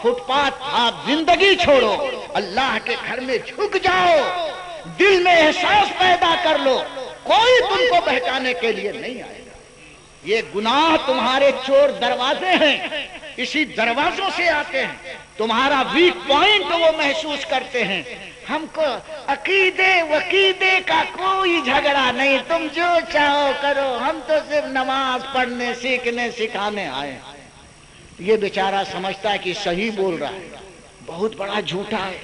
S1: فٹ پاتھ آپ زندگی چھوڑو، اللہ کے گھر میں جھک جاؤ، دل میں احساس پیدا کر لو، کوئی تم کو بہکانے کے لیے نہیں آئے گا. یہ گناہ تمہارے چور دروازے ہیں، اسی دروازوں سے آتے ہیں. تمہارا ویک پوائنٹ وہ محسوس کرتے ہیں. ہم کو عقیدے وقیدے کا کوئی جھگڑا نہیں، تم جو چاہو کرو، ہم تو صرف نماز پڑھنے سیکھنے سکھانے آئے. یہ بیچارہ سمجھتا ہے کہ صحیح بول رہا ہے، بہت بڑا جھوٹا ہے.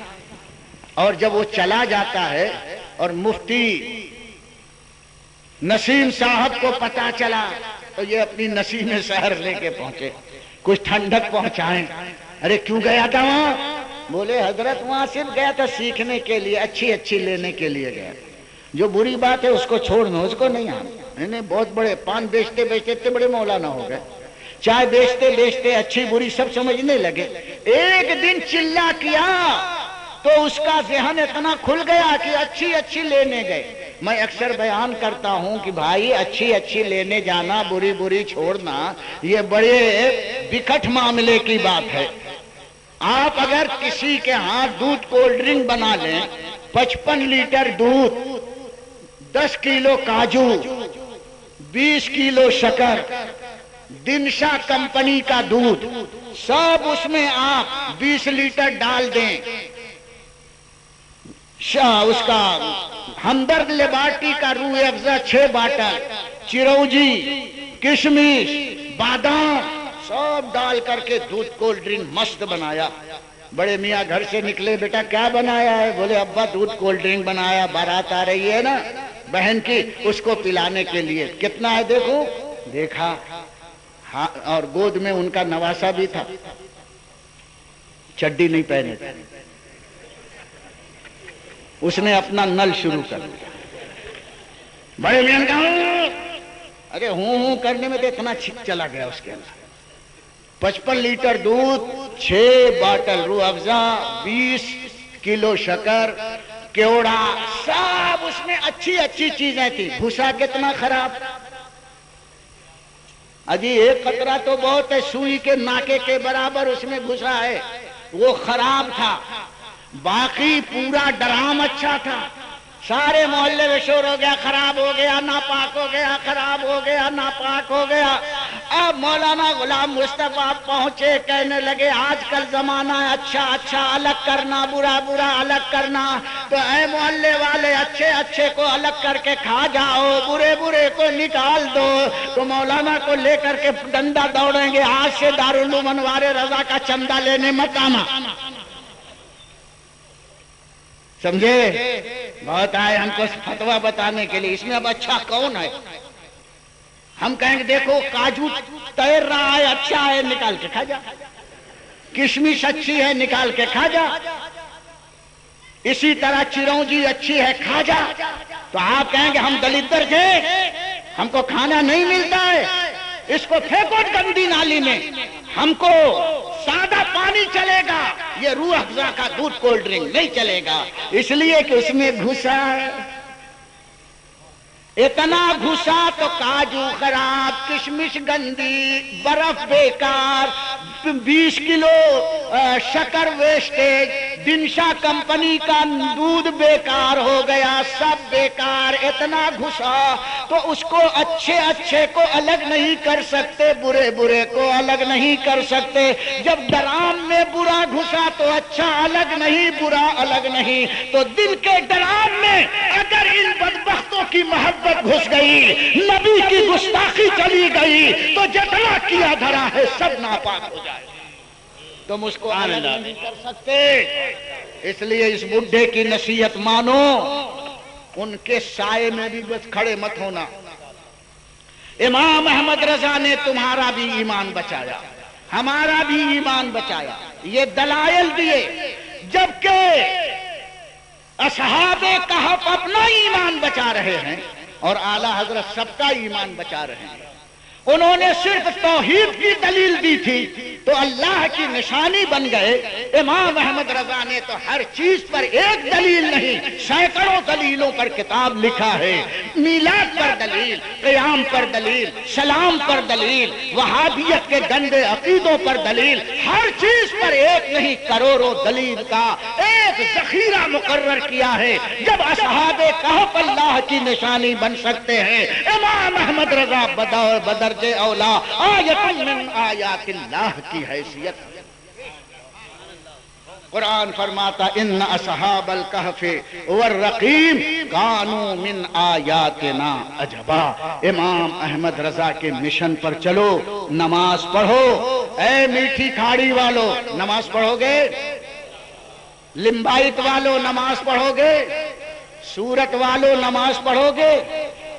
S1: اور جب وہ چلا جاتا ہے اور مفتی نسیم صاحب کو پتا چلا تو یہ اپنی نسیم سحر لے کے پہنچے، کچھ ٹھنڈک پہنچائیں. ارے کیوں گیا تھا وہاں؟ بولے حضرت وہاں صرف گیا تھا سیکھنے کے لیے، اچھی لینے کے لیے گیا. جو بری بات ہے اس کو چھوڑنا، اس کو نہیں آنا. بہت بڑے پان بیچتے اتنے بڑے مولانا ہو گئے، چائے بیچتے اچھی بری سب سمجھنے لگے. ایک دن چلا کیا تو اس کا ذہن اتنا کھل گیا کہ اچھی لینے گئے. میں اکثر بیان کرتا ہوں کہ بھائی اچھی لینے جانا، بری چھوڑنا، یہ بڑے بکٹ معاملے کی بات ہے. آپ اگر کسی کے ہاں دودھ کولڈ ڈرنک بنا لیں، 55 لیٹر دودھ، 10 کلو کاجو، 20 کلو شکر، دنشا کمپنی کا دودھ، سب اس میں آپ 20 لیٹر ڈال دیں. اس کا ہمدرد لیبارٹری کا روح افزا 6 باٹل، چرونجی، کشمش، بادام سب ڈال کر کے دودھ کولڈ ڈرنک مست بنایا. بڑے میاں گھر سے نکلے، بیٹا کیا بنایا ہے؟ بولے ابا دودھ کولڈ ڈرنک بنایا، بارات آ رہی ہے نا بہن کی، اس کو پلانے کے لیے. کتنا ہے دیکھو. دیکھا ہاں، اور گود میں ان کا نواسا بھی تھا، چڈی نہیں پہنے تھے. اس نے اپنا نل شروع کر دیا. بڑے میاں نے کہا ارے ہوں کرنے میں تو اتنا چھک چلا گیا اس کے اندر. 55 لیٹر دودھ، 6 باٹل روح افزا، 20 کلو شکر، کیوڑا، سب اس میں اچھی چیزیں تھی. بھوسا کتنا خراب. اجی ایک قطرہ تو بہت ہے، سوئی کے ناکے کے برابر اس میں بھوسا ہے، وہ خراب تھا. باقی پورا ڈرام اچھا تھا. سارے محلے میں شور ہو گیا، خراب ہو گیا، ناپاک ہو گیا، خراب ہو گیا، ناپاک ہو گیا. اب مولانا غلام مصطفیٰ پہنچے، کہنے لگے آج کل زمانہ ہے اچھا الگ کرنا، برا الگ کرنا. تو اے محلے والے اچھے کو الگ کر کے کھا جاؤ، برے کو نکال دو. تو مولانا کو لے کر کے ڈنڈا دوڑیں گے، آج سے دارالعلوم انوار رضا کا چندہ لینے مت آنا. سمجھے؟ بہت آئے ہم کو فتویٰ بتانے کے لیے، اس میں اب اچھا کون ہے؟ ہم کہیں گے دیکھو کاجو تیر رہا ہے، اچھا ہے، نکال کے کھا جا. کشمش اچھی ہے، نکال کے کھا جا. اسی طرح چرونجی اچھی ہے، کھا جا. تو آپ کہیں گے ہم دلدر تھے، ہم کو کھانا نہیں ملتا ہے، اس کو پھینکو گندی نالی میں، ہم کو سادہ پانی چلے گا، یہ روح افزا کا دودھ کولڈ ڈرنک نہیں چلے گا، اس لیے کہ اس میں گھسا ہے. اتنا گھسا تو کاجو خراب، کشمش گندی، برف بیکار، 20 کلو شکر ویسٹیج، دنشا کمپنی کا دودھ بیکار ہو گیا، سب بیکار. اتنا گھسا تو اس کو اچھے کو الگ نہیں کر سکتے، برے کو الگ نہیں کر سکتے. جب ڈرام میں برا گھسا تو اچھا الگ نہیں، برا الگ نہیں. تو دل کے ڈرام میں اگر ان بدبختوں کی محبت گھس گئی، نبی کی گستاخی چلی گئی، تو جتنا کیا دھرا ہے سب ناپاک ہو جائے. تم اس کو الگ نہیں کر سکتے. اس لیے اس بڈھے کی نصیحت مانو، ان کے سائے میں بھی بس کھڑے مت ہونا. امام احمد رضا نے تمہارا بھی ایمان بچایا، ہمارا بھی ایمان بچایا، یہ دلائل دیے. جبکہ اصحاب کہف اپنا ایمان بچا رہے ہیں اور اعلی حضرت سب کا ایمان بچا رہے ہیں. انہوں نے صرف توحید کی دلیل دی تھی تو اللہ کی نشانی بن گئے. امام احمد رضا نے تو ہر چیز پر ایک دلیل نہیں سینکڑوں دلیلوں پر کتاب لکھا ہے. میلاد پر دلیل، قیام پر دلیل، سلام پر دلیل، وہابیت کے گندے عقیدوں پر دلیل، ہر چیز پر ایک نہیں کروڑوں دلیل کا ایک ذخیرہ مقرر کیا ہے. جب اصحاب کہف اللہ کی نشانی بن سکتے ہیں، امام احمد رضا بدرجہ اولا آیت من آیات اللہ کی حیثیت. قرآن فرماتا ان اصحاب الکہف والرقیم کانوا من آیاتنا عجبا. امام احمد رضا کے مشن پر چلو، نماز پڑھو. اے میٹھی کھاڑی والو نماز پڑھو گے؟ لمبائت والو نماز پڑھو گے؟ سورت والو نماز پڑھو گے؟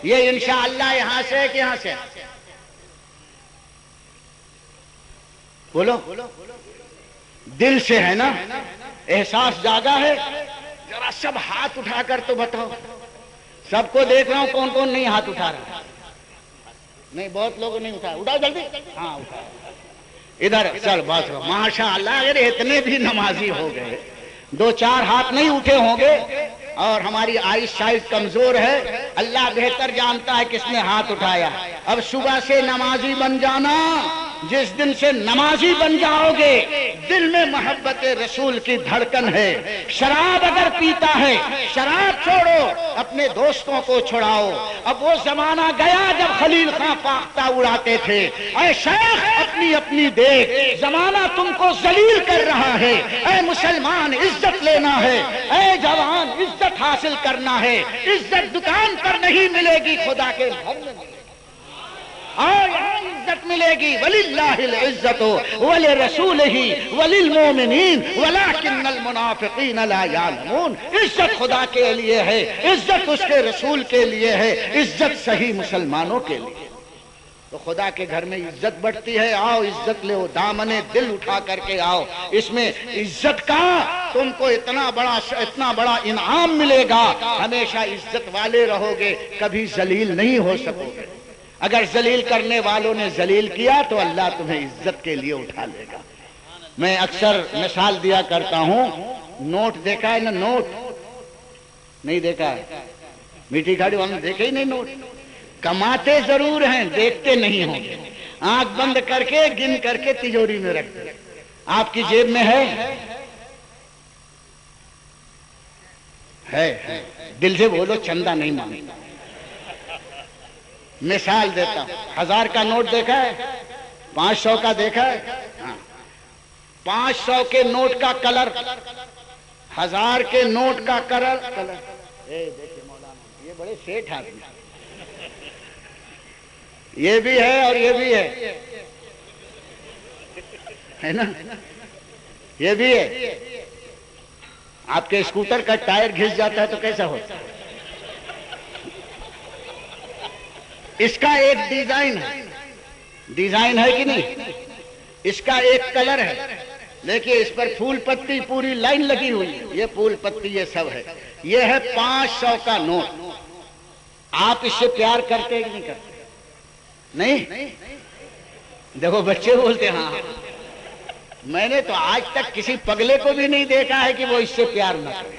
S1: یہ انشاءاللہ یہاں سے ہے کہ یہاں سے؟ بولو دل سے ہے نا؟ احساس جاگا ہے؟ ذرا سب ہاتھ اٹھا کر تو بتاؤ. سب کو دیکھ رہا ہوں کون کون نہیں ہاتھ اٹھا رہا. نہیں بہت لوگوں نہیں اٹھا. اٹھاؤ جلدی. ہاں اٹھا. ادھر چل بس. ماشاء اللہ اگر اتنے بھی نمازی ہو گئے، دو چار ہاتھ نہیں اٹھے ہوں گے اور ہماری آئی سائٹ کمزور ہے، اللہ بہتر جانتا ہے کس نے ہاتھ اٹھایا. اب صبح سے نمازی بن جانا. جس دن سے نمازی بن جاؤ گے دل میں محبت رسول کی دھڑکن ہے. شراب اگر پیتا ہے شراب چھوڑو، اپنے دوستوں کو چھڑاؤ. اب وہ زمانہ گیا جب خلیل خان فاختہ اڑاتے تھے. اے شیخ اپنی اپنی دیکھ، زمانہ تم کو ذلیل کر رہا ہے. اے مسلمان عزت لینا ہے، اے جوان عزت حاصل کرنا ہے. عزت دکان پر نہیں ملے گی، خدا کے گھر میں اور یہاں عزت ملے گی. وَلِلَّهِ الْعِزَّةُ وَلِرَسُولِهِ وَلِلْمُؤْمِنِينَ وَلَكِنَّ الْمُنَافِقِينَ لَا يَعْلَمُونَ. عزت خدا کے لیے ہے، عزت اس کے رسول کے لیے ہے، عزت صحیح مسلمانوں کے لیے. تو خدا کے گھر میں عزت بڑھتی ہے. آؤ عزت لے، دامن دل اٹھا کر کے آؤ. اس میں عزت کا تم کو اتنا بڑا انعام ملے گا. ہمیشہ عزت والے رہو گے، کبھی ذلیل نہیں ہو سکو گے. اگر ذلیل کرنے والوں نے ذلیل کیا تو اللہ تمہیں عزت کے لیے اٹھا لے گا. میں اکثر مثال دیا کرتا ہوں. نوٹ دیکھا ہے نا؟ نوٹ نہیں دیکھا ہے؟ میٹھی کھاڑی والوں نے دیکھے ہی نہیں نوٹ. کماتے ضرور ہیں، دیکھتے نہیں ہوں گے. آنکھ بند کر کے گن کر کے تجوری میں رکھتے. آپ کی جیب میں ہے؟ دل سے بولو چندہ نہیں مانگتا. مثال دیتا ہوں. 1000 کا نوٹ دیکھا ہے؟ 500 کا دیکھا ہے؟ 500 کے نوٹ کا کلر، 1000 کے نوٹ کا کلر. دیکھیں مولانا یہ بڑے سیٹھ آدمی، یہ بھی ہے اور یہ بھی ہے نا؟ یہ بھی ہے. آپ کے اسکوٹر کا ٹائر گھس جاتا ہے تو کیسا ہوتا ہے؟ اس کا ایک ڈیزائن ہے کہ نہیں؟ اس کا ایک کلر ہے. دیکھیے اس پر پھول پتی پوری لائن لگی ہوئی ہے. یہ پھول پتی یہ سب ہے. یہ ہے 500 کا نوٹ. آپ اس سے پیار کرتے کہ نہیں کرتے؟ نہیں. دیکھو بچے بولتے ہاں. میں نے تو آج تک کسی پگلے کو بھی نہیں دیکھا ہے کہ وہ اس سے پیار نہ کرے.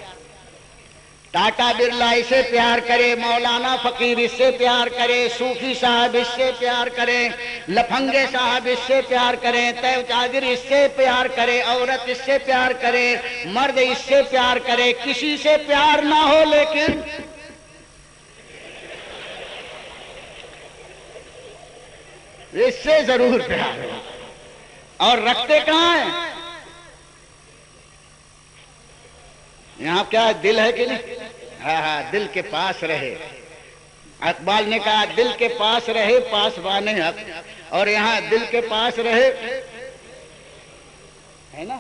S1: ٹاٹا برلا اس سے پیار کرے، مولانا فقیر اس سے پیار کرے، صوفی صاحب اس سے پیار کرے، لفنگے صاحب اس سے پیار کریں، تیو چادر اس سے پیار کرے، عورت اس سے پیار کرے، مرد اس سے پیار کرے. کسی سے پیار نہ ہو لیکن اس سے ضرور پیار ہو. اور رکھتے کہاں ہیں؟ یہاں کیا دل ہے کہ نہیں؟ ہاں دل کے پاس رہے. اقبال نے کہا دل کے پاس رہے پاسبان حق، اور یہاں دل کے پاس رہے ہے نا،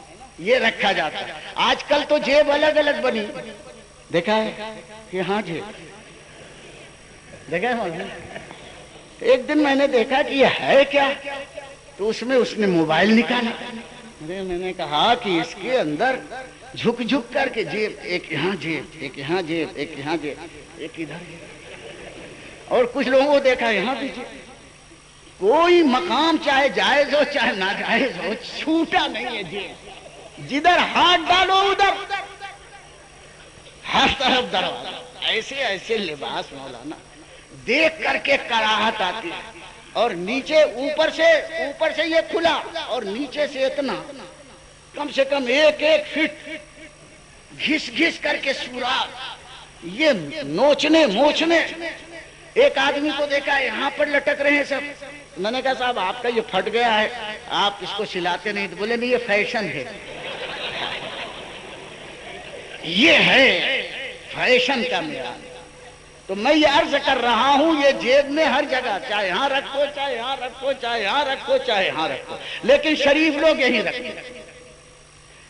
S1: یہ رکھا جاتا ہے. آج کل تو جیب الگ الگ بنی. دیکھا ہے کہ ہاں جیب دیکھا ہے. ایک دن میں نے دیکھا کہ یہ ہے کیا، تو اس نے موبائل نکالا. میں نے کہا کہ اس کے اندر جھک جھک کر کے جیب، ایک یہاں جیب، ایک یہاں جیب، ایک یہاں جیب، ایک ادھر جیب، اور کچھ لوگوں کو دیکھا یہاں بھی جیب. کوئی مقام چاہے جائز ہو چاہے ناجائز ہو چھوٹا نہیں ہے جی. جدھر ہاتھ ڈالو ادھر ہر طرف دروازہ. ایسے ایسے لباس مولانا دیکھ کر کے کراہت آتی ہے. اور نیچے اوپر سے یہ کھلا اور نیچے سے اتنا کم سے کم 1 فٹ گھس گھس کر کے سوراخ, یہ نوچنے موچنے. ایک آدمی کو دیکھا یہاں پر لٹک رہے ہیں سب. میں نے کہا صاحب آپ کا یہ پھٹ گیا ہے, آپ اس کو سلاتے نہیں؟ تو بولے نہیں یہ فیشن ہے. یہ ہے فیشن کا معیار. تو میں یہ عرض کر رہا ہوں یہ جیب میں ہر جگہ, چاہے یہاں رکھو چاہے یہاں رکھو چاہے یہاں رکھو چاہے یہاں رکھو, لیکن شریف لوگ یہیں رکھتے ہیں.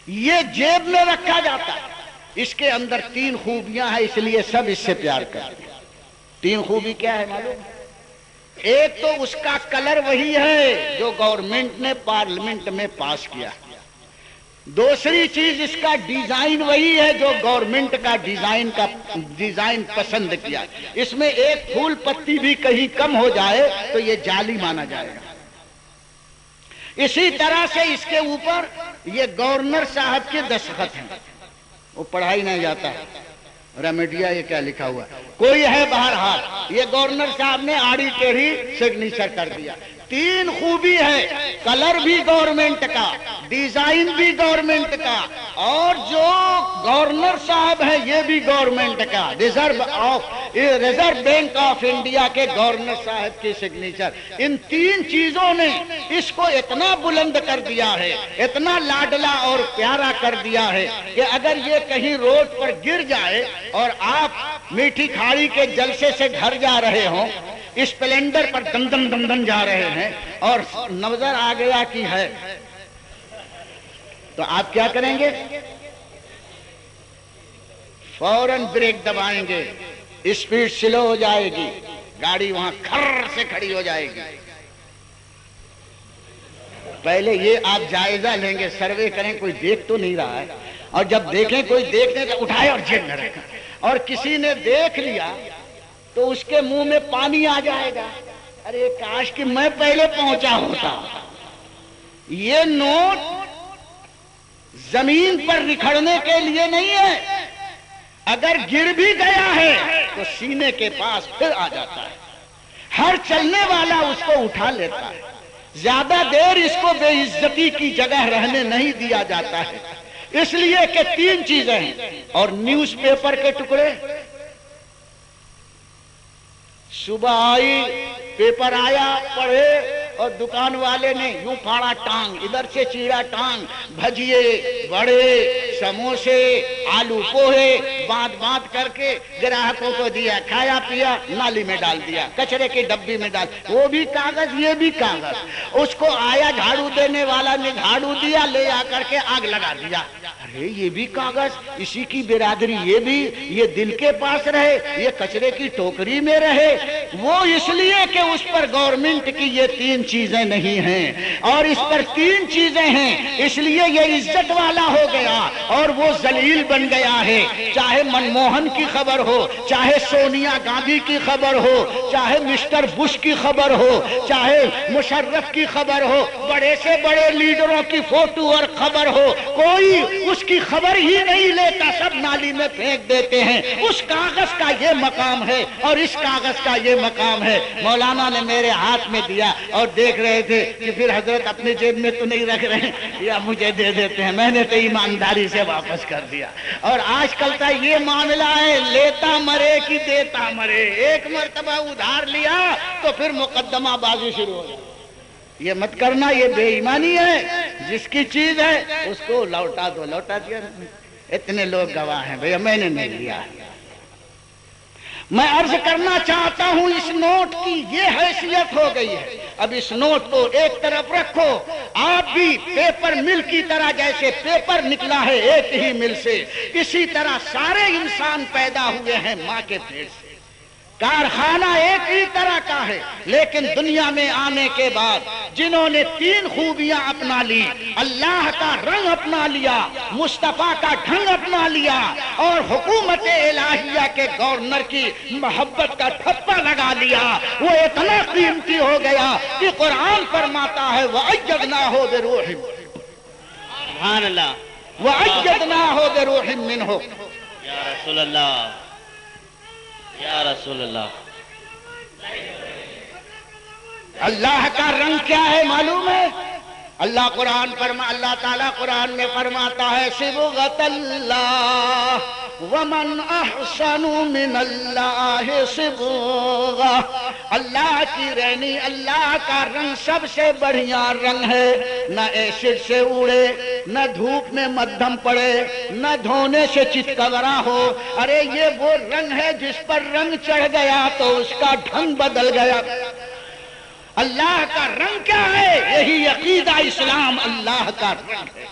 S1: یہ جیب میں رکھا جاتا ہے. اس کے اندر 3 خوبیاں ہیں, اس لیے سب اس سے پیار کرتے ہیں. 3 خوبی کیا ہے معلوم؟ ایک تو اس کا کلر وہی ہے جو گورنمنٹ نے پارلیمنٹ میں پاس کیا. دوسری چیز اس کا ڈیزائن وہی ہے جو گورنمنٹ کا ڈیزائن پسند کیا. اس میں ایک پھول پتی بھی کہیں کم ہو جائے تو یہ جعلی مانا جائے گا. اسی طرح سے اس کے اوپر یہ گورنر صاحب کے دستخط ہیں. وہ پڑھائی نہیں جاتا ریمیڈیا, یہ کیا لکھا ہوا کوئی ہے بہرحال, یہ گورنر صاحب نے آڑی ٹیڑھی سگنیچر کر دیا. 3 خوبی ہے, کلر بھی گورنمنٹ کا, ڈیزائن بھی گورنمنٹ کا, اور جو گورنر صاحب ہے یہ بھی گورنمنٹ کا. ریزرو بینک آف انڈیا کے گورنر صاحب کی سگنیچر. ان 3 چیزوں نے اس کو اتنا بلند کر دیا ہے, اتنا لاڈلا اور پیارا کر دیا ہے کہ اگر یہ کہیں روڈ پر گر جائے اور آپ میٹھی کھاڑی کے جلسے سے گھر جا رہے ہوں, اسپلینڈر پر دم دم جا رہے ہیں اور نظر آ گیا کہ ہے, تو آپ کیا کریں گے؟ فوراً بریک دبائیں گے, اسپیڈ سلو ہو جائے گی, گاڑی وہاں کھر سے کھڑی ہو جائے گی. پہلے یہ آپ جائزہ لیں گے, سروے کریں کوئی دیکھ تو نہیں رہا ہے, اور جب دیکھیں کوئی دیکھنے تو اٹھائے اور جیب میں رکھیں. اور کسی نے دیکھ لیا تو اس کے منہ میں پانی آ جائے گا, ارے کاش کہ میں پہلے پہنچا ہوتا. یہ نوٹ زمین پر رکھڑنے کے لیے نہیں ہے, اگر گر بھی گیا ہے تو سینے کے پاس پھر آ جاتا ہے. ہر چلنے والا اس کو اٹھا لیتا ہے. زیادہ دیر اس کو بے عزتی کی جگہ رہنے نہیں دیا جاتا ہے, اس لیے کہ 3 چیزیں ہیں. اور نیوز پیپر کے ٹکڑے, صبح آئی پیپر آیا پڑھے, اور دکان والے نے یوں پھاڑا ٹانگ, ادھر سے چیڑا ٹانگ, بھجیے بڑے سموسے آلو پوہے باندھ کر کے گراہکوں کو دیا, کھایا پیا نالی میں ڈال دیا, کچرے کی ڈبی میں ڈال, وہ بھی کاغذ یہ بھی کاغذ. اس کو آیا جھاڑو دینے والا نے جھاڑو دیا, لے آ کر کے آگ لگا دیا, ارے یہ بھی کاغذ, اسی کی برادری یہ بھی, یہ دل کے پاس رہے, یہ کچرے کی ٹوکری میں رہے. وہ اس لیے کہ اس پر گورنمنٹ کی یہ 3 چیزیں نہیں ہیں, اور اس پر 3 چیزیں ہیں, اس لیے یہ عزت والا ہو گیا اور وہ ذلیل بن گیا ہے. چاہے منموہن کی خبر ہو, چاہے سونیا گاندھی کی خبر ہو, چاہے مسٹر بش کی خبر ہو, چاہے مشرف کی خبر ہو, بڑے سے بڑے لیڈروں کی فوٹو اور خبر ہو, کوئی اس کی خبر ہی نہیں لیتا, سب نالی میں پھینک دیتے ہیں. اس کاغذ کا یہ مقام ہے اور اس کاغذ کا یہ مقام ہے. مولانا نے میرے ہاتھ میں دیا اور دیکھ رہے تھے کہ پھر حضرت اپنی جیب میں تو نہیں رکھ رہے ہیں یا مجھے دے دیتے ہیں. میں نے تو ایمانداری سے واپس کر دیا. اور آج کل کا یہ معاملہ ہے, لیتا مرے کہ دیتا مرے. ایک مرتبہ ادھار لیا تو پھر مقدمہ بازی شروع ہو گئی. یہ مت کرنا, یہ بے ایمانی ہے. جس کی چیز ہے اس کو لوٹا دو, لوٹا دیا. اتنے لوگ گواہ ہیں بھیا, میں نے نہیں لیا. میں عرض کرنا چاہتا ہوں اس نوٹ کی یہ حیثیت ہو گئی ہے. اب اس نوٹ کو ایک طرف رکھو, آپ بھی پیپر مل کی طرح, جیسے پیپر نکلا ہے ایک ہی مل سے, اسی طرح سارے انسان پیدا ہوئے ہیں ماں کے پیٹ سے. کارخانہ ایک ہی طرح کا ہے، لیکن دنیا میں آنے کے بعد جنہوں نے 3 خوبیاں اپنا لی، اللہ کا رنگ اپنا لیا، مصطفیٰ کا ڈھنگ اپنا لیا، اور حکومت الہیہ کے گورنر کی محبت کا ٹھپا لگا لیا، وہ اتنا قیمتی ہو گیا کہ قرآن فرماتا ہے وَأَيَّدْنَاهُ بِرُوحٍ،
S2: سبحان اللہ،
S1: وَأَيَّدْنَاهُ بِرُوحٍ مِّنْهُ۔
S2: یا رسول اللہ، یا رسول اللہ۔
S1: اللہ کا رنگ کیا ہے معلوم ہے؟ اللہ تعالیٰ قرآن میں فرماتا ہے صبغۃ اللہ ومن احسن من اللہ صبغہ، اللہ کی رہنی، اللہ کا رنگ سب سے بڑھیا رنگ ہے، نہ ایسڈ سے اڑے، نہ دھوپ میں مدھم پڑے، نہ دھونے سے چتکبرا ہو، ارے یہ وہ رنگ ہے جس پر رنگ چڑھ گیا تو اس کا ڈھنگ بدل گیا۔ اللہ کا رنگ کیا ہے؟ یہی عقیدہ اسلام اللہ کا رنگ ہے۔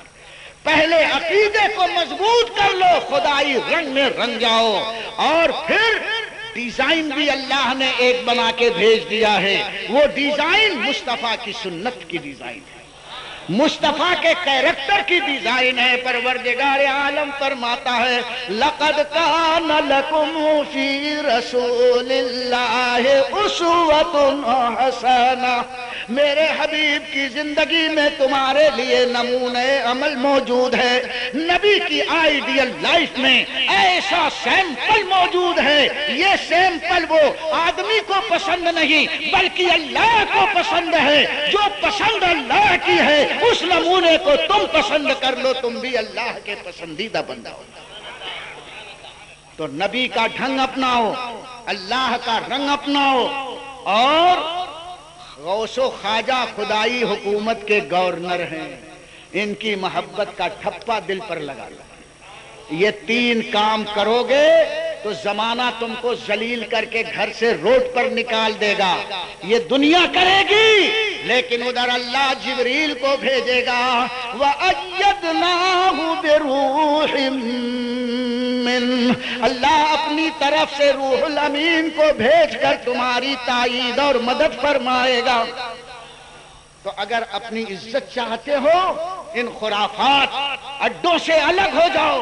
S1: پہلے عقیدے کو مضبوط کر لو، خدائی رنگ میں رنگ جاؤ، اور پھر ڈیزائن بھی اللہ نے ایک بنا کے بھیج دیا ہے، وہ ڈیزائن مصطفیٰ کی سنت کی ڈیزائن ہے، مصطفیٰ کے کیریکٹر کی ڈیزائن ہے۔ پروردگار عالم فرماتا ہے لَقَدْ كَانَ لَكُمْ فِي رَسُولِ اللَّهِ أُسْوَةٌ حَسَنَةٌ، میرے حبیب کی زندگی میں تمہارے لیے نمونے عمل موجود ہے، نبی کی آئیڈیل لائف میں ایسا سیمپل موجود ہے، یہ سیمپل وہ آدمی کو پسند نہیں بلکہ اللہ کو پسند ہے، جو پسند اللہ کی ہے اس نمونے کو تم پسند کر لو، تم بھی اللہ کے پسندیدہ بندہ ہو۔ تو نبی کا ڈھنگ اپناؤ، اللہ کا رنگ اپناؤ، اور غوث و خواجہ خدائی حکومت کے گورنر ہیں، ان کی محبت کا ٹھپا دل پر لگا لو۔ یہ 3 کام کرو گے تو زمانہ تم کو ذلیل کر کے گھر سے روڈ پر نکال دے گا، یہ دنیا کرے گی، لیکن ادھر اللہ جبریل کو بھیجے گا وَأَيَّدْنَاهُ بِرُوحٍ مِّنْهُ، اللہ اپنی طرف سے روح الامین کو بھیج کر تمہاری تائید اور مدد فرمائے گا۔ تو اگر اپنی عزت چاہتے ہو، ان خرافات اڈوں سے الگ ہو جاؤ،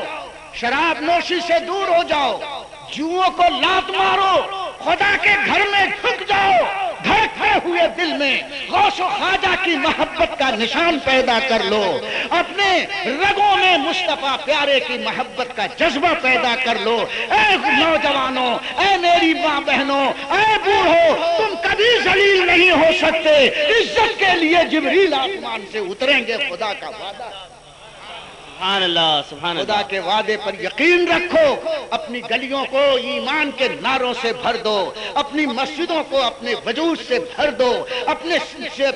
S1: شراب نوشی سے دور ہو جاؤ، جوؤں کو لات مارو، خدا کے گھر میں جھک جاؤ، دھڑکتے ہوئے دل میں غوث و خواجہ کی محبت کا نشان پیدا کر لو، اپنے رگوں میں مصطفیٰ پیارے کی محبت کا جذبہ پیدا کر لو۔ اے نوجوانوں، اے میری ماں بہنوں، اے بوڑھو، تم کبھی ذلیل نہیں ہو سکتے، عزت کے لیے جبریل آسمان سے اتریں گے، خدا کا وعدہ۔
S2: سبحان اللہ، سبحان اللہ۔
S1: خدا کے وعدے پر یقین رکھو، اپنی گلیوں کو ایمان کے نعروں سے بھر دو، اپنی مسجدوں کو اپنے وجود سے بھر دو، اپنے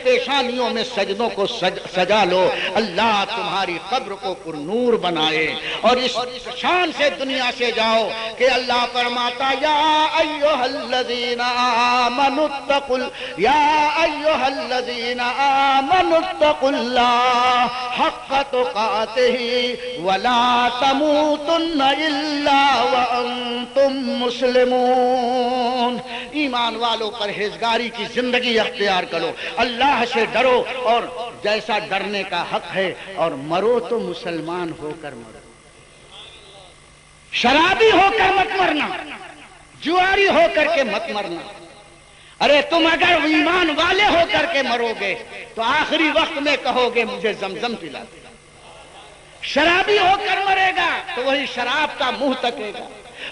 S1: پیشانیوں میں سجدوں کو سجا لو، اللہ تمہاری قبر کو پر نور بنائے، اور اس شان سے دنیا سے جاؤ کہ اللہ فرماتا یا ایھا الذین آمنوا اتقوا یا ایھا الذین آمنوا اتقوا اللہ حق تقاتہ وَلَا تَمُوتُنَّ إِلَّا وَأَنْتُمْ مُسْلِمُونَ، ایمان والوں پرہیزگاری کی زندگی اختیار کرو، اللہ سے ڈرو، اور جیسا ڈرنے کا حق ہے، اور مرو تو مسلمان ہو کر مرو، شرابی ہو کر مت مرنا، جواری ہو کر کے مت مرنا۔ ارے تم اگر ایمان والے ہو کر کے مرو گے تو آخری وقت میں کہو گے مجھے زمزم پلا دے، شرابی ہو کر مرے گا تو وہی شراب کا منہ تکے گا،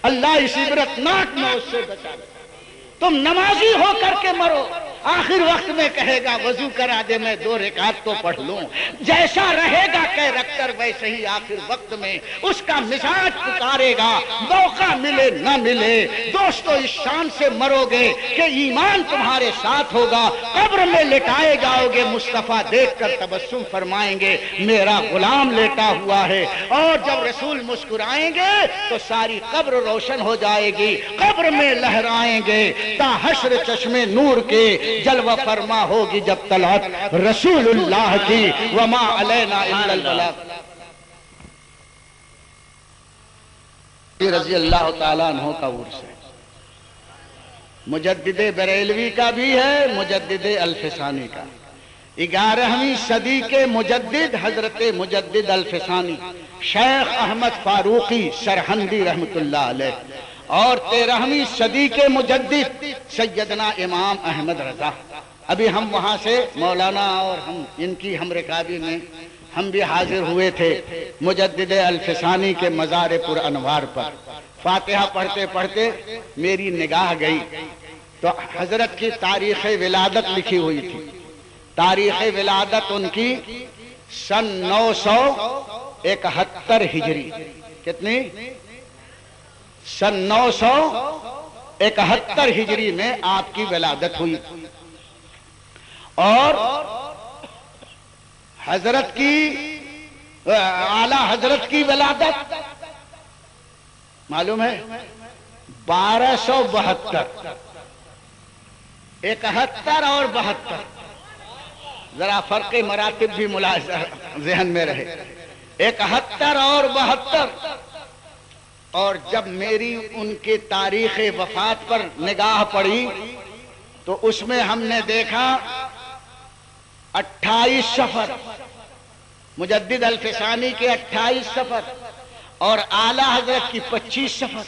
S1: اللہ اس عبرتناک موت سے بچا لے۔ تم نمازی ہو کر کے مرو، آخر وقت میں کہے گا وضو کرا دے میں 2 رکعت تو پڑھ لوں، جیسا رہے گا کیریکٹر ویسے ہی آخر وقت میں اس کا مزاج پکارے گا، موقع ملے نہ ملے۔ دوستو اس شان سے مرو گے کہ ایمان تمہارے ساتھ ہوگا، قبر میں لٹائے جاؤ گے، مصطفیٰ دیکھ کر تبسم فرمائیں گے میرا غلام لیٹا ہوا ہے، اور جب رسول مسکرائیں گے تو ساری قبر روشن ہو جائے گی، قبر میں لہرائیں گے تا حشر چشمے نور کے جلوہ فرما ہوگی جب طلعت رسول اللہ کی، وما علینا الا البلاغ۔ رضی اللہ تعالیٰ عنہ کا عرس ہے، مجدد بریلوی کا بھی ہے، مجدد الفسانی کا۔ 11ویں صدی کے مجدد حضرت مجدد الفسانی شیخ احمد فاروقی سرہندی رحمت اللہ علیہ، اور 13ویں صدی کے مجدد سیدنا امام احمد رضا۔ ابھی ہم وہاں سے مولانا اور ہم ان کی ہم رکابی میں ہم بھی حاضر ہوئے تھے مجدد الفسانی کے مزار پر انوار پر۔ فاتحہ پڑھتے پڑھتے میری نگاہ گئی تو حضرت کی تاریخ ولادت لکھی ہوئی تھی۔ تاریخ ولادت ان کی سن 971 ہجری۔ کتنی؟ سن 971 ہجری میں آپ کی ولادت ہوئی، اور حضرت کی اعلی حضرت کی ولادت معلوم ہے 1272۔ 71 اور 72 ذرا فرق مراتب بھی ملاحظہ ذہن میں رہے۔ 71 اور 72، اور جب میری ان کے تاریخ وفات پر نگاہ پڑی تو اس میں ہم نے دیکھا 28 صفر، مجدد الفسانی کے 28 صفر اور اعلی حضرت کی 25 صفر۔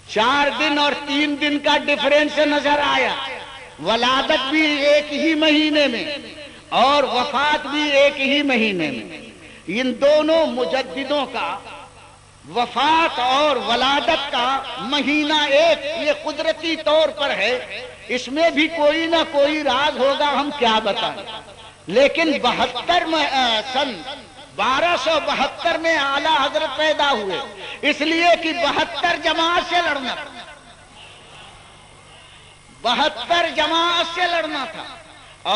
S1: 4 دن اور 3 دن کا ڈفرینس نظر آیا۔ ولادت بھی ایک ہی مہینے میں اور وفات بھی ایک ہی مہینے میں۔ ان دونوں مجددوں کا وفات اور ولادت کا مہینہ ایک، یہ قدرتی طور پر ہے، اس میں بھی کوئی نہ کوئی راز ہوگا، ہم کیا بتائیں۔ لیکن 1272 میں اعلی حضرت پیدا ہوئے، اس لیے کہ 72 جماعت سے لڑنا تھا، 72 جماعت سے لڑنا تھا،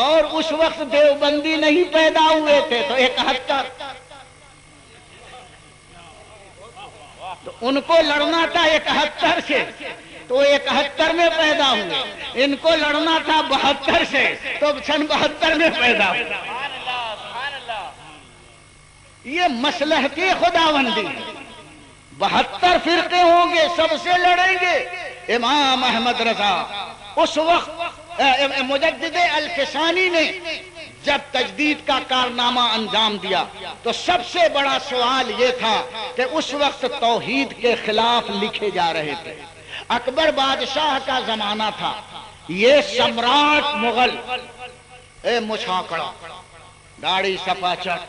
S1: اور اس وقت دیوبندی نہیں پیدا ہوئے تھے، تو 71 تو ان کو لڑنا تھا 71 سے، تو 71 میں پیدا ہوئے۔ ان کو لڑنا تھا 72 سے، تو سن 72 میں پیدا ہوئے۔ یہ مصلحتی خداوندی، 72 فرقے ہوں گے، سب سے لڑیں گے۔ امام احمد رضا اس وقت مجدد الفسانی نے جب تجدید کا کارنامہ انجام دیا تو سب سے بڑا سوال یہ تھا کہ اس وقت توحید کے خلاف لکھے جا رہے تھے۔ اکبر بادشاہ کا زمانہ تھا، یہ سمراٹ مغل مچھاکڑا، داڑھی سپا چٹ،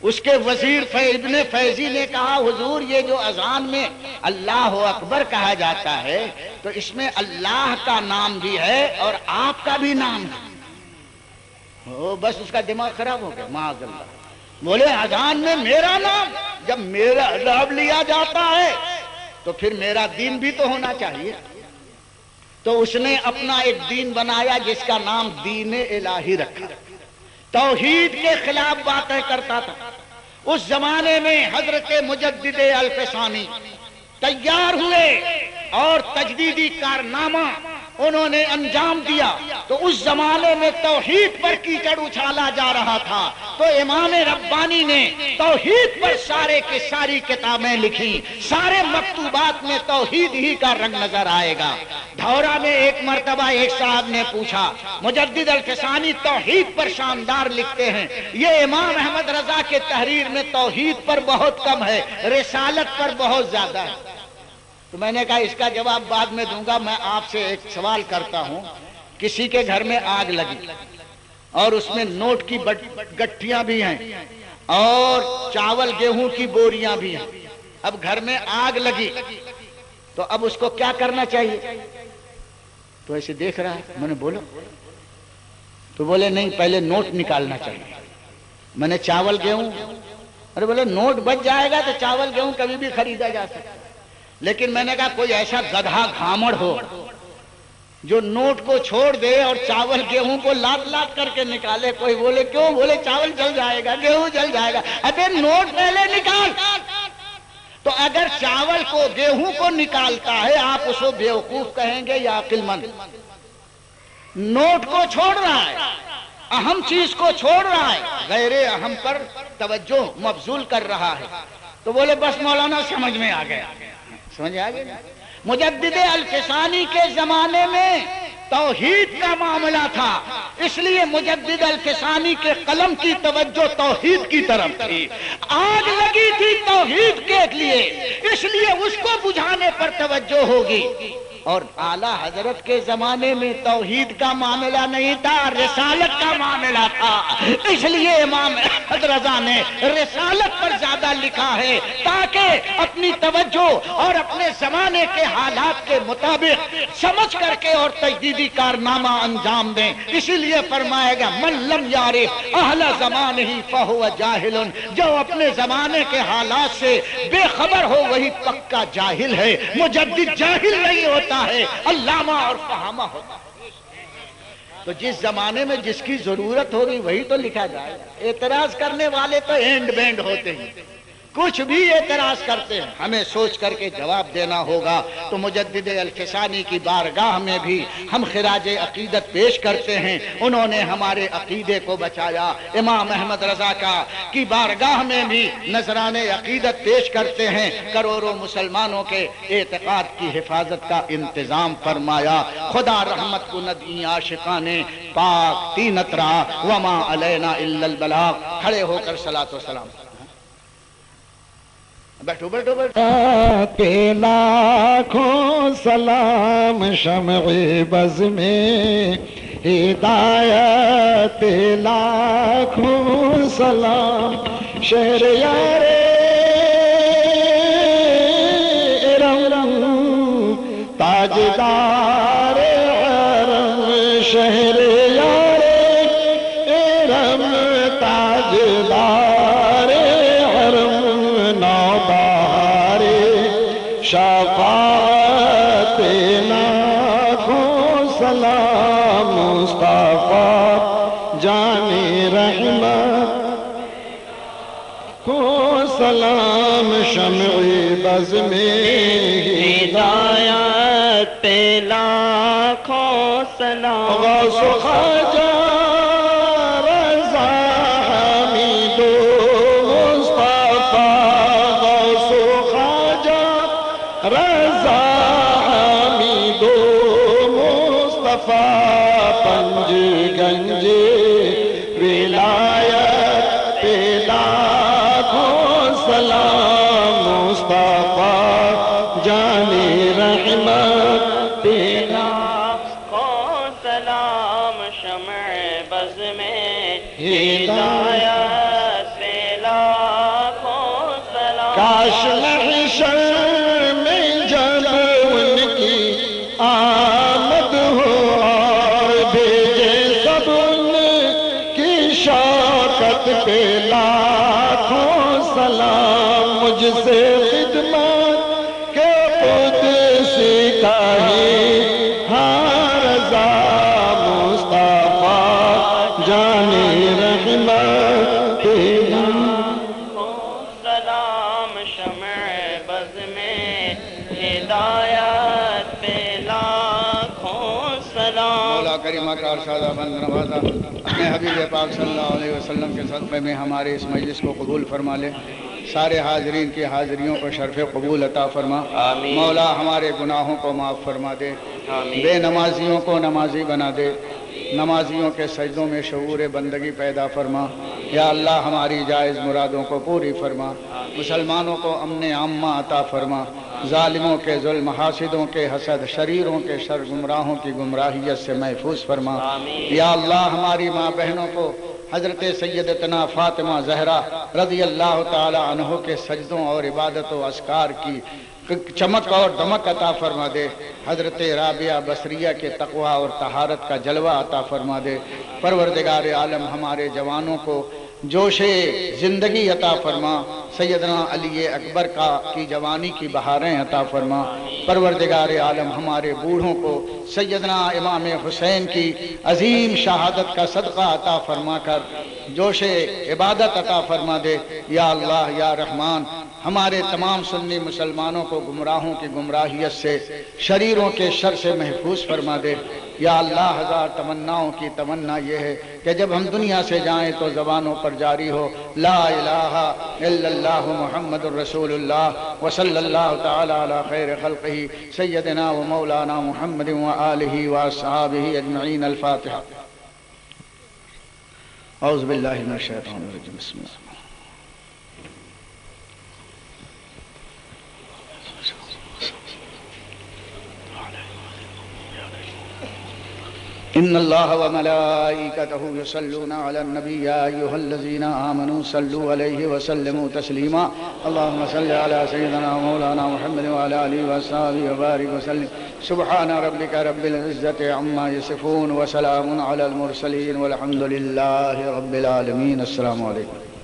S1: اس کے وزیر ابن فیضی نے کہا حضور یہ جو اذان میں اللہ اکبر کہا جاتا ہے تو اس میں اللہ کا نام بھی ہے اور آپ کا بھی نام ہے۔ بس اس کا دماغ خراب ہو گیا، معاذ اللہ۔ بولے اذان میں میرا نام، جب میرا نام لیا جاتا ہے تو پھر میرا دین بھی تو ہونا چاہیے۔ تو اس نے اپنا ایک دین بنایا جس کا نام دین الہی رکھا، توحید کے خلاف باتیں کرتا تھا۔ اس زمانے میں حضرت مجدد الفسانی تیار ہوئے اور تجدیدی کارنامہ انہوں نے انجام دیا، تو اس زمانے میں توحید پر کیچڑ اچھالا جا رہا تھا، تو امام ربانی نے توحید پر سارے کی ساری کتابیں لکھی۔ سارے مکتوبات میں توحید ہی کا رنگ نظر آئے گا۔ دھورا میں ایک مرتبہ ایک صاحب نے پوچھا مجدد الفسانی توحید پر شاندار لکھتے ہیں، یہ امام احمد رضا کے تحریر میں توحید پر بہت کم ہے، رسالت پر بہت زیادہ ہے۔ تو میں نے کہا اس کا جواب بعد میں دوں گا، میں آپ سے ایک سوال کرتا ہوں۔ کسی کے گھر میں آگ لگی اور اس میں نوٹ کی گٹھیاں بھی ہیں اور چاول گیہوں کی بوریاں بھی ہیں۔ اب گھر میں آگ لگی تو اب اس کو کیا کرنا چاہیے؟ تو ایسے دیکھ رہا ہے، میں نے بولا تو بولے نہیں، پہلے نوٹ نکالنا چاہیے۔ میں نے چاول گیہوں، ارے بولے نوٹ بچ جائے گا تو چاول گیہوں کبھی بھی خریدا جا سکتا، لیکن میں نے کہا کوئی ایسا گدھا گھامڑ ہو جو نوٹ کو چھوڑ دے اور چاول گیہوں کو لاد لاد کر کے نکالے۔ کوئی بولے کیوں؟ بولے چاول جل جائے گا، گیہوں جل جائے گا۔ ابے نوٹ پہلے نکال۔ تو اگر چاول کو گیہوں کو نکالتا ہے آپ اس کو بیوقوف کہیں گے یا عقل مند؟ نوٹ کو چھوڑ رہا ہے، اہم چیز کو چھوڑ رہا ہے، غیر اہم پر توجہ مبذول کر رہا ہے۔ تو بولے بس مولانا سمجھ میں آ گیا، سمجھ آ گیا۔ مجدد الفسانی کے زمانے میں توحید کا معاملہ تھا، اس لیے مجدد الفسانی کے قلم کی توجہ توحید کی طرف تھی، آگ لگی تھی توحید کے لیے، اس لیے اس کو بجھانے پر توجہ ہوگی۔ اور اعلیٰ حضرت کے زمانے میں توحید کا معاملہ نہیں تھا، رسالت کا معاملہ تھا، اس لیے امام احمد رضا نے رسالت پر زیادہ لکھا ہے تاکہ اپنی توجہ اور اپنے زمانے کے حالات کے مطابق سمجھ کر کے اور تجدیدی کارنامہ انجام دیں۔ اسی لیے فرمایا گا من لم یعرف اہل زمانہ فہو جاہل، جو اپنے زمانے کے حالات سے بے خبر ہو وہی پکا جاہل ہے، مجدد جاہل نہیں ہوتا ہے، علامہ اور فہامہ ہوتا ہے۔ تو جس زمانے میں جس کی ضرورت ہوگی وہی تو لکھا جائے گا۔ اعتراض کرنے والے تو اینڈ بینڈ ہوتے ہیں، کچھ بھی اعتراض کرتے ہیں، ہمیں سوچ کر کے جواب دینا ہوگا۔ تو مجدد الفسانی کی بارگاہ میں بھی ہم خراج عقیدت پیش کرتے ہیں، انہوں نے ہمارے عقیدے کو بچایا۔ امام احمد رضا کی بارگاہ میں بھی نذران عقیدت پیش کرتے ہیں، کروڑوں مسلمانوں کے اعتقاد کی حفاظت کا انتظام فرمایا۔ خدا رحمت کند این عاشقان پاک تینت را وما علینا الا البلاغ۔ کھڑے ہو کر صلاۃ و سلام۔ بیٹھو بیٹھو بیٹھو۔
S3: لاکھوں سلام شمع بز میں ہدایت، لاکھوں سلام شہریار ارم، تاجدار حرم، شہریار ارم، تاجدار حرم، شفاعت لاکھوں سلام مصطفیٰ جان رحمت کو سلام، شمع بز میں
S2: ہدایت پہ لاکھوں سلام،
S3: غوث و خواجہ رضا حمید مصطفیٰ، غوث و خواجہ رضا حمید مصطفیٰ، پنج گنج ولایت پہ لاکھوں سلام، مصطفیٰ جان رحمت پہ
S2: لاکھوں سلام، شمع بز میں
S3: ہدایت
S2: پہ لاکھوں سلام۔
S3: کاش محشر میں جب ان کی آمد ہو اور بھیجے سب ان کی شوکت پہ لاکھوں سلام، مجھ سے خدمت کے قدسی کا ہی ہاں رضا، مصطفیٰ جان رحمت پہ
S2: سلام، شمع بز میں ہدایت پہ لاکھوں سلام۔
S1: مولا کریمہ کا ارشادہ بند نوازا اپنے حبیب پاک صلی اللہ علیہ وسلم کے صدقے میں ہمارے اس مجلس کو قبول فرما لے، سارے حاضرین کی حاضریوں کو شرف قبول عطا فرما۔
S2: آمین۔
S1: مولا ہمارے گناہوں کو معاف فرما دے،
S2: آمین۔
S1: بے نمازیوں کو نمازی بنا دے، نمازیوں کے سجدوں میں شعور بندگی پیدا فرما۔ یا اللہ ہماری جائز مرادوں کو پوری فرما، مسلمانوں کو امن عامہ عطا فرما، ظالموں کے ظلم، حاسدوں کے حسد، شریروں کے شر، گمراہوں کی گمراہیت سے محفوظ فرما۔ یا اللہ ہماری ماں بہنوں کو حضرت سیدتنا فاطمہ زہرا رضی اللہ تعالی عنہ کے سجدوں اور عبادت و اذکار کی چمک اور دمک عطا فرما دے، حضرت رابعہ بصریہ کے تقوی اور طہارت کا جلوہ عطا فرما دے۔ پروردگار عالم ہمارے جوانوں کو جوش زندگی عطا فرما، سیدنا علی اکبر کی جوانی کی بہاریں عطا فرما۔ پروردگار عالم ہمارے بوڑھوں کو سیدنا امام حسین کی عظیم شہادت کا صدقہ عطا فرما کر جوش عبادت عطا فرما دے۔ یا اللہ یا رحمان ہمارے تمام سنی مسلمانوں کو گمراہوں کی گمراہیت سے، شریروں کے شر سے محفوظ فرما دے۔ یا اللہ ہزار تمناؤں کی تمنا یہ ہے کہ جب ہم دنیا سے جائیں تو زبانوں پر جاری ہو لا الہ الا اللہ محمد الرسول اللہ وصلی اللہ تعالی علی خیر خلقہ سیدنا و مولانا محمد وآلہ واصحابہ اجمعین الفاتحہ اعوذ باللہ من الشیطان الرجیم بسم اللہ ان اللہ وملائکتہ یصلون علی النبی یا ایھا الذین آمنوا صلوا علیہ وسلموا تسلیما اللہم صل علی سیدنا مولانا محمد وعلی آلہ وصحبہ وبارک وسلم سبحان ربک رب العزۃ عما یصفون وسلام علی المرسلین والحمد للہ رب العالمین السلام علیکم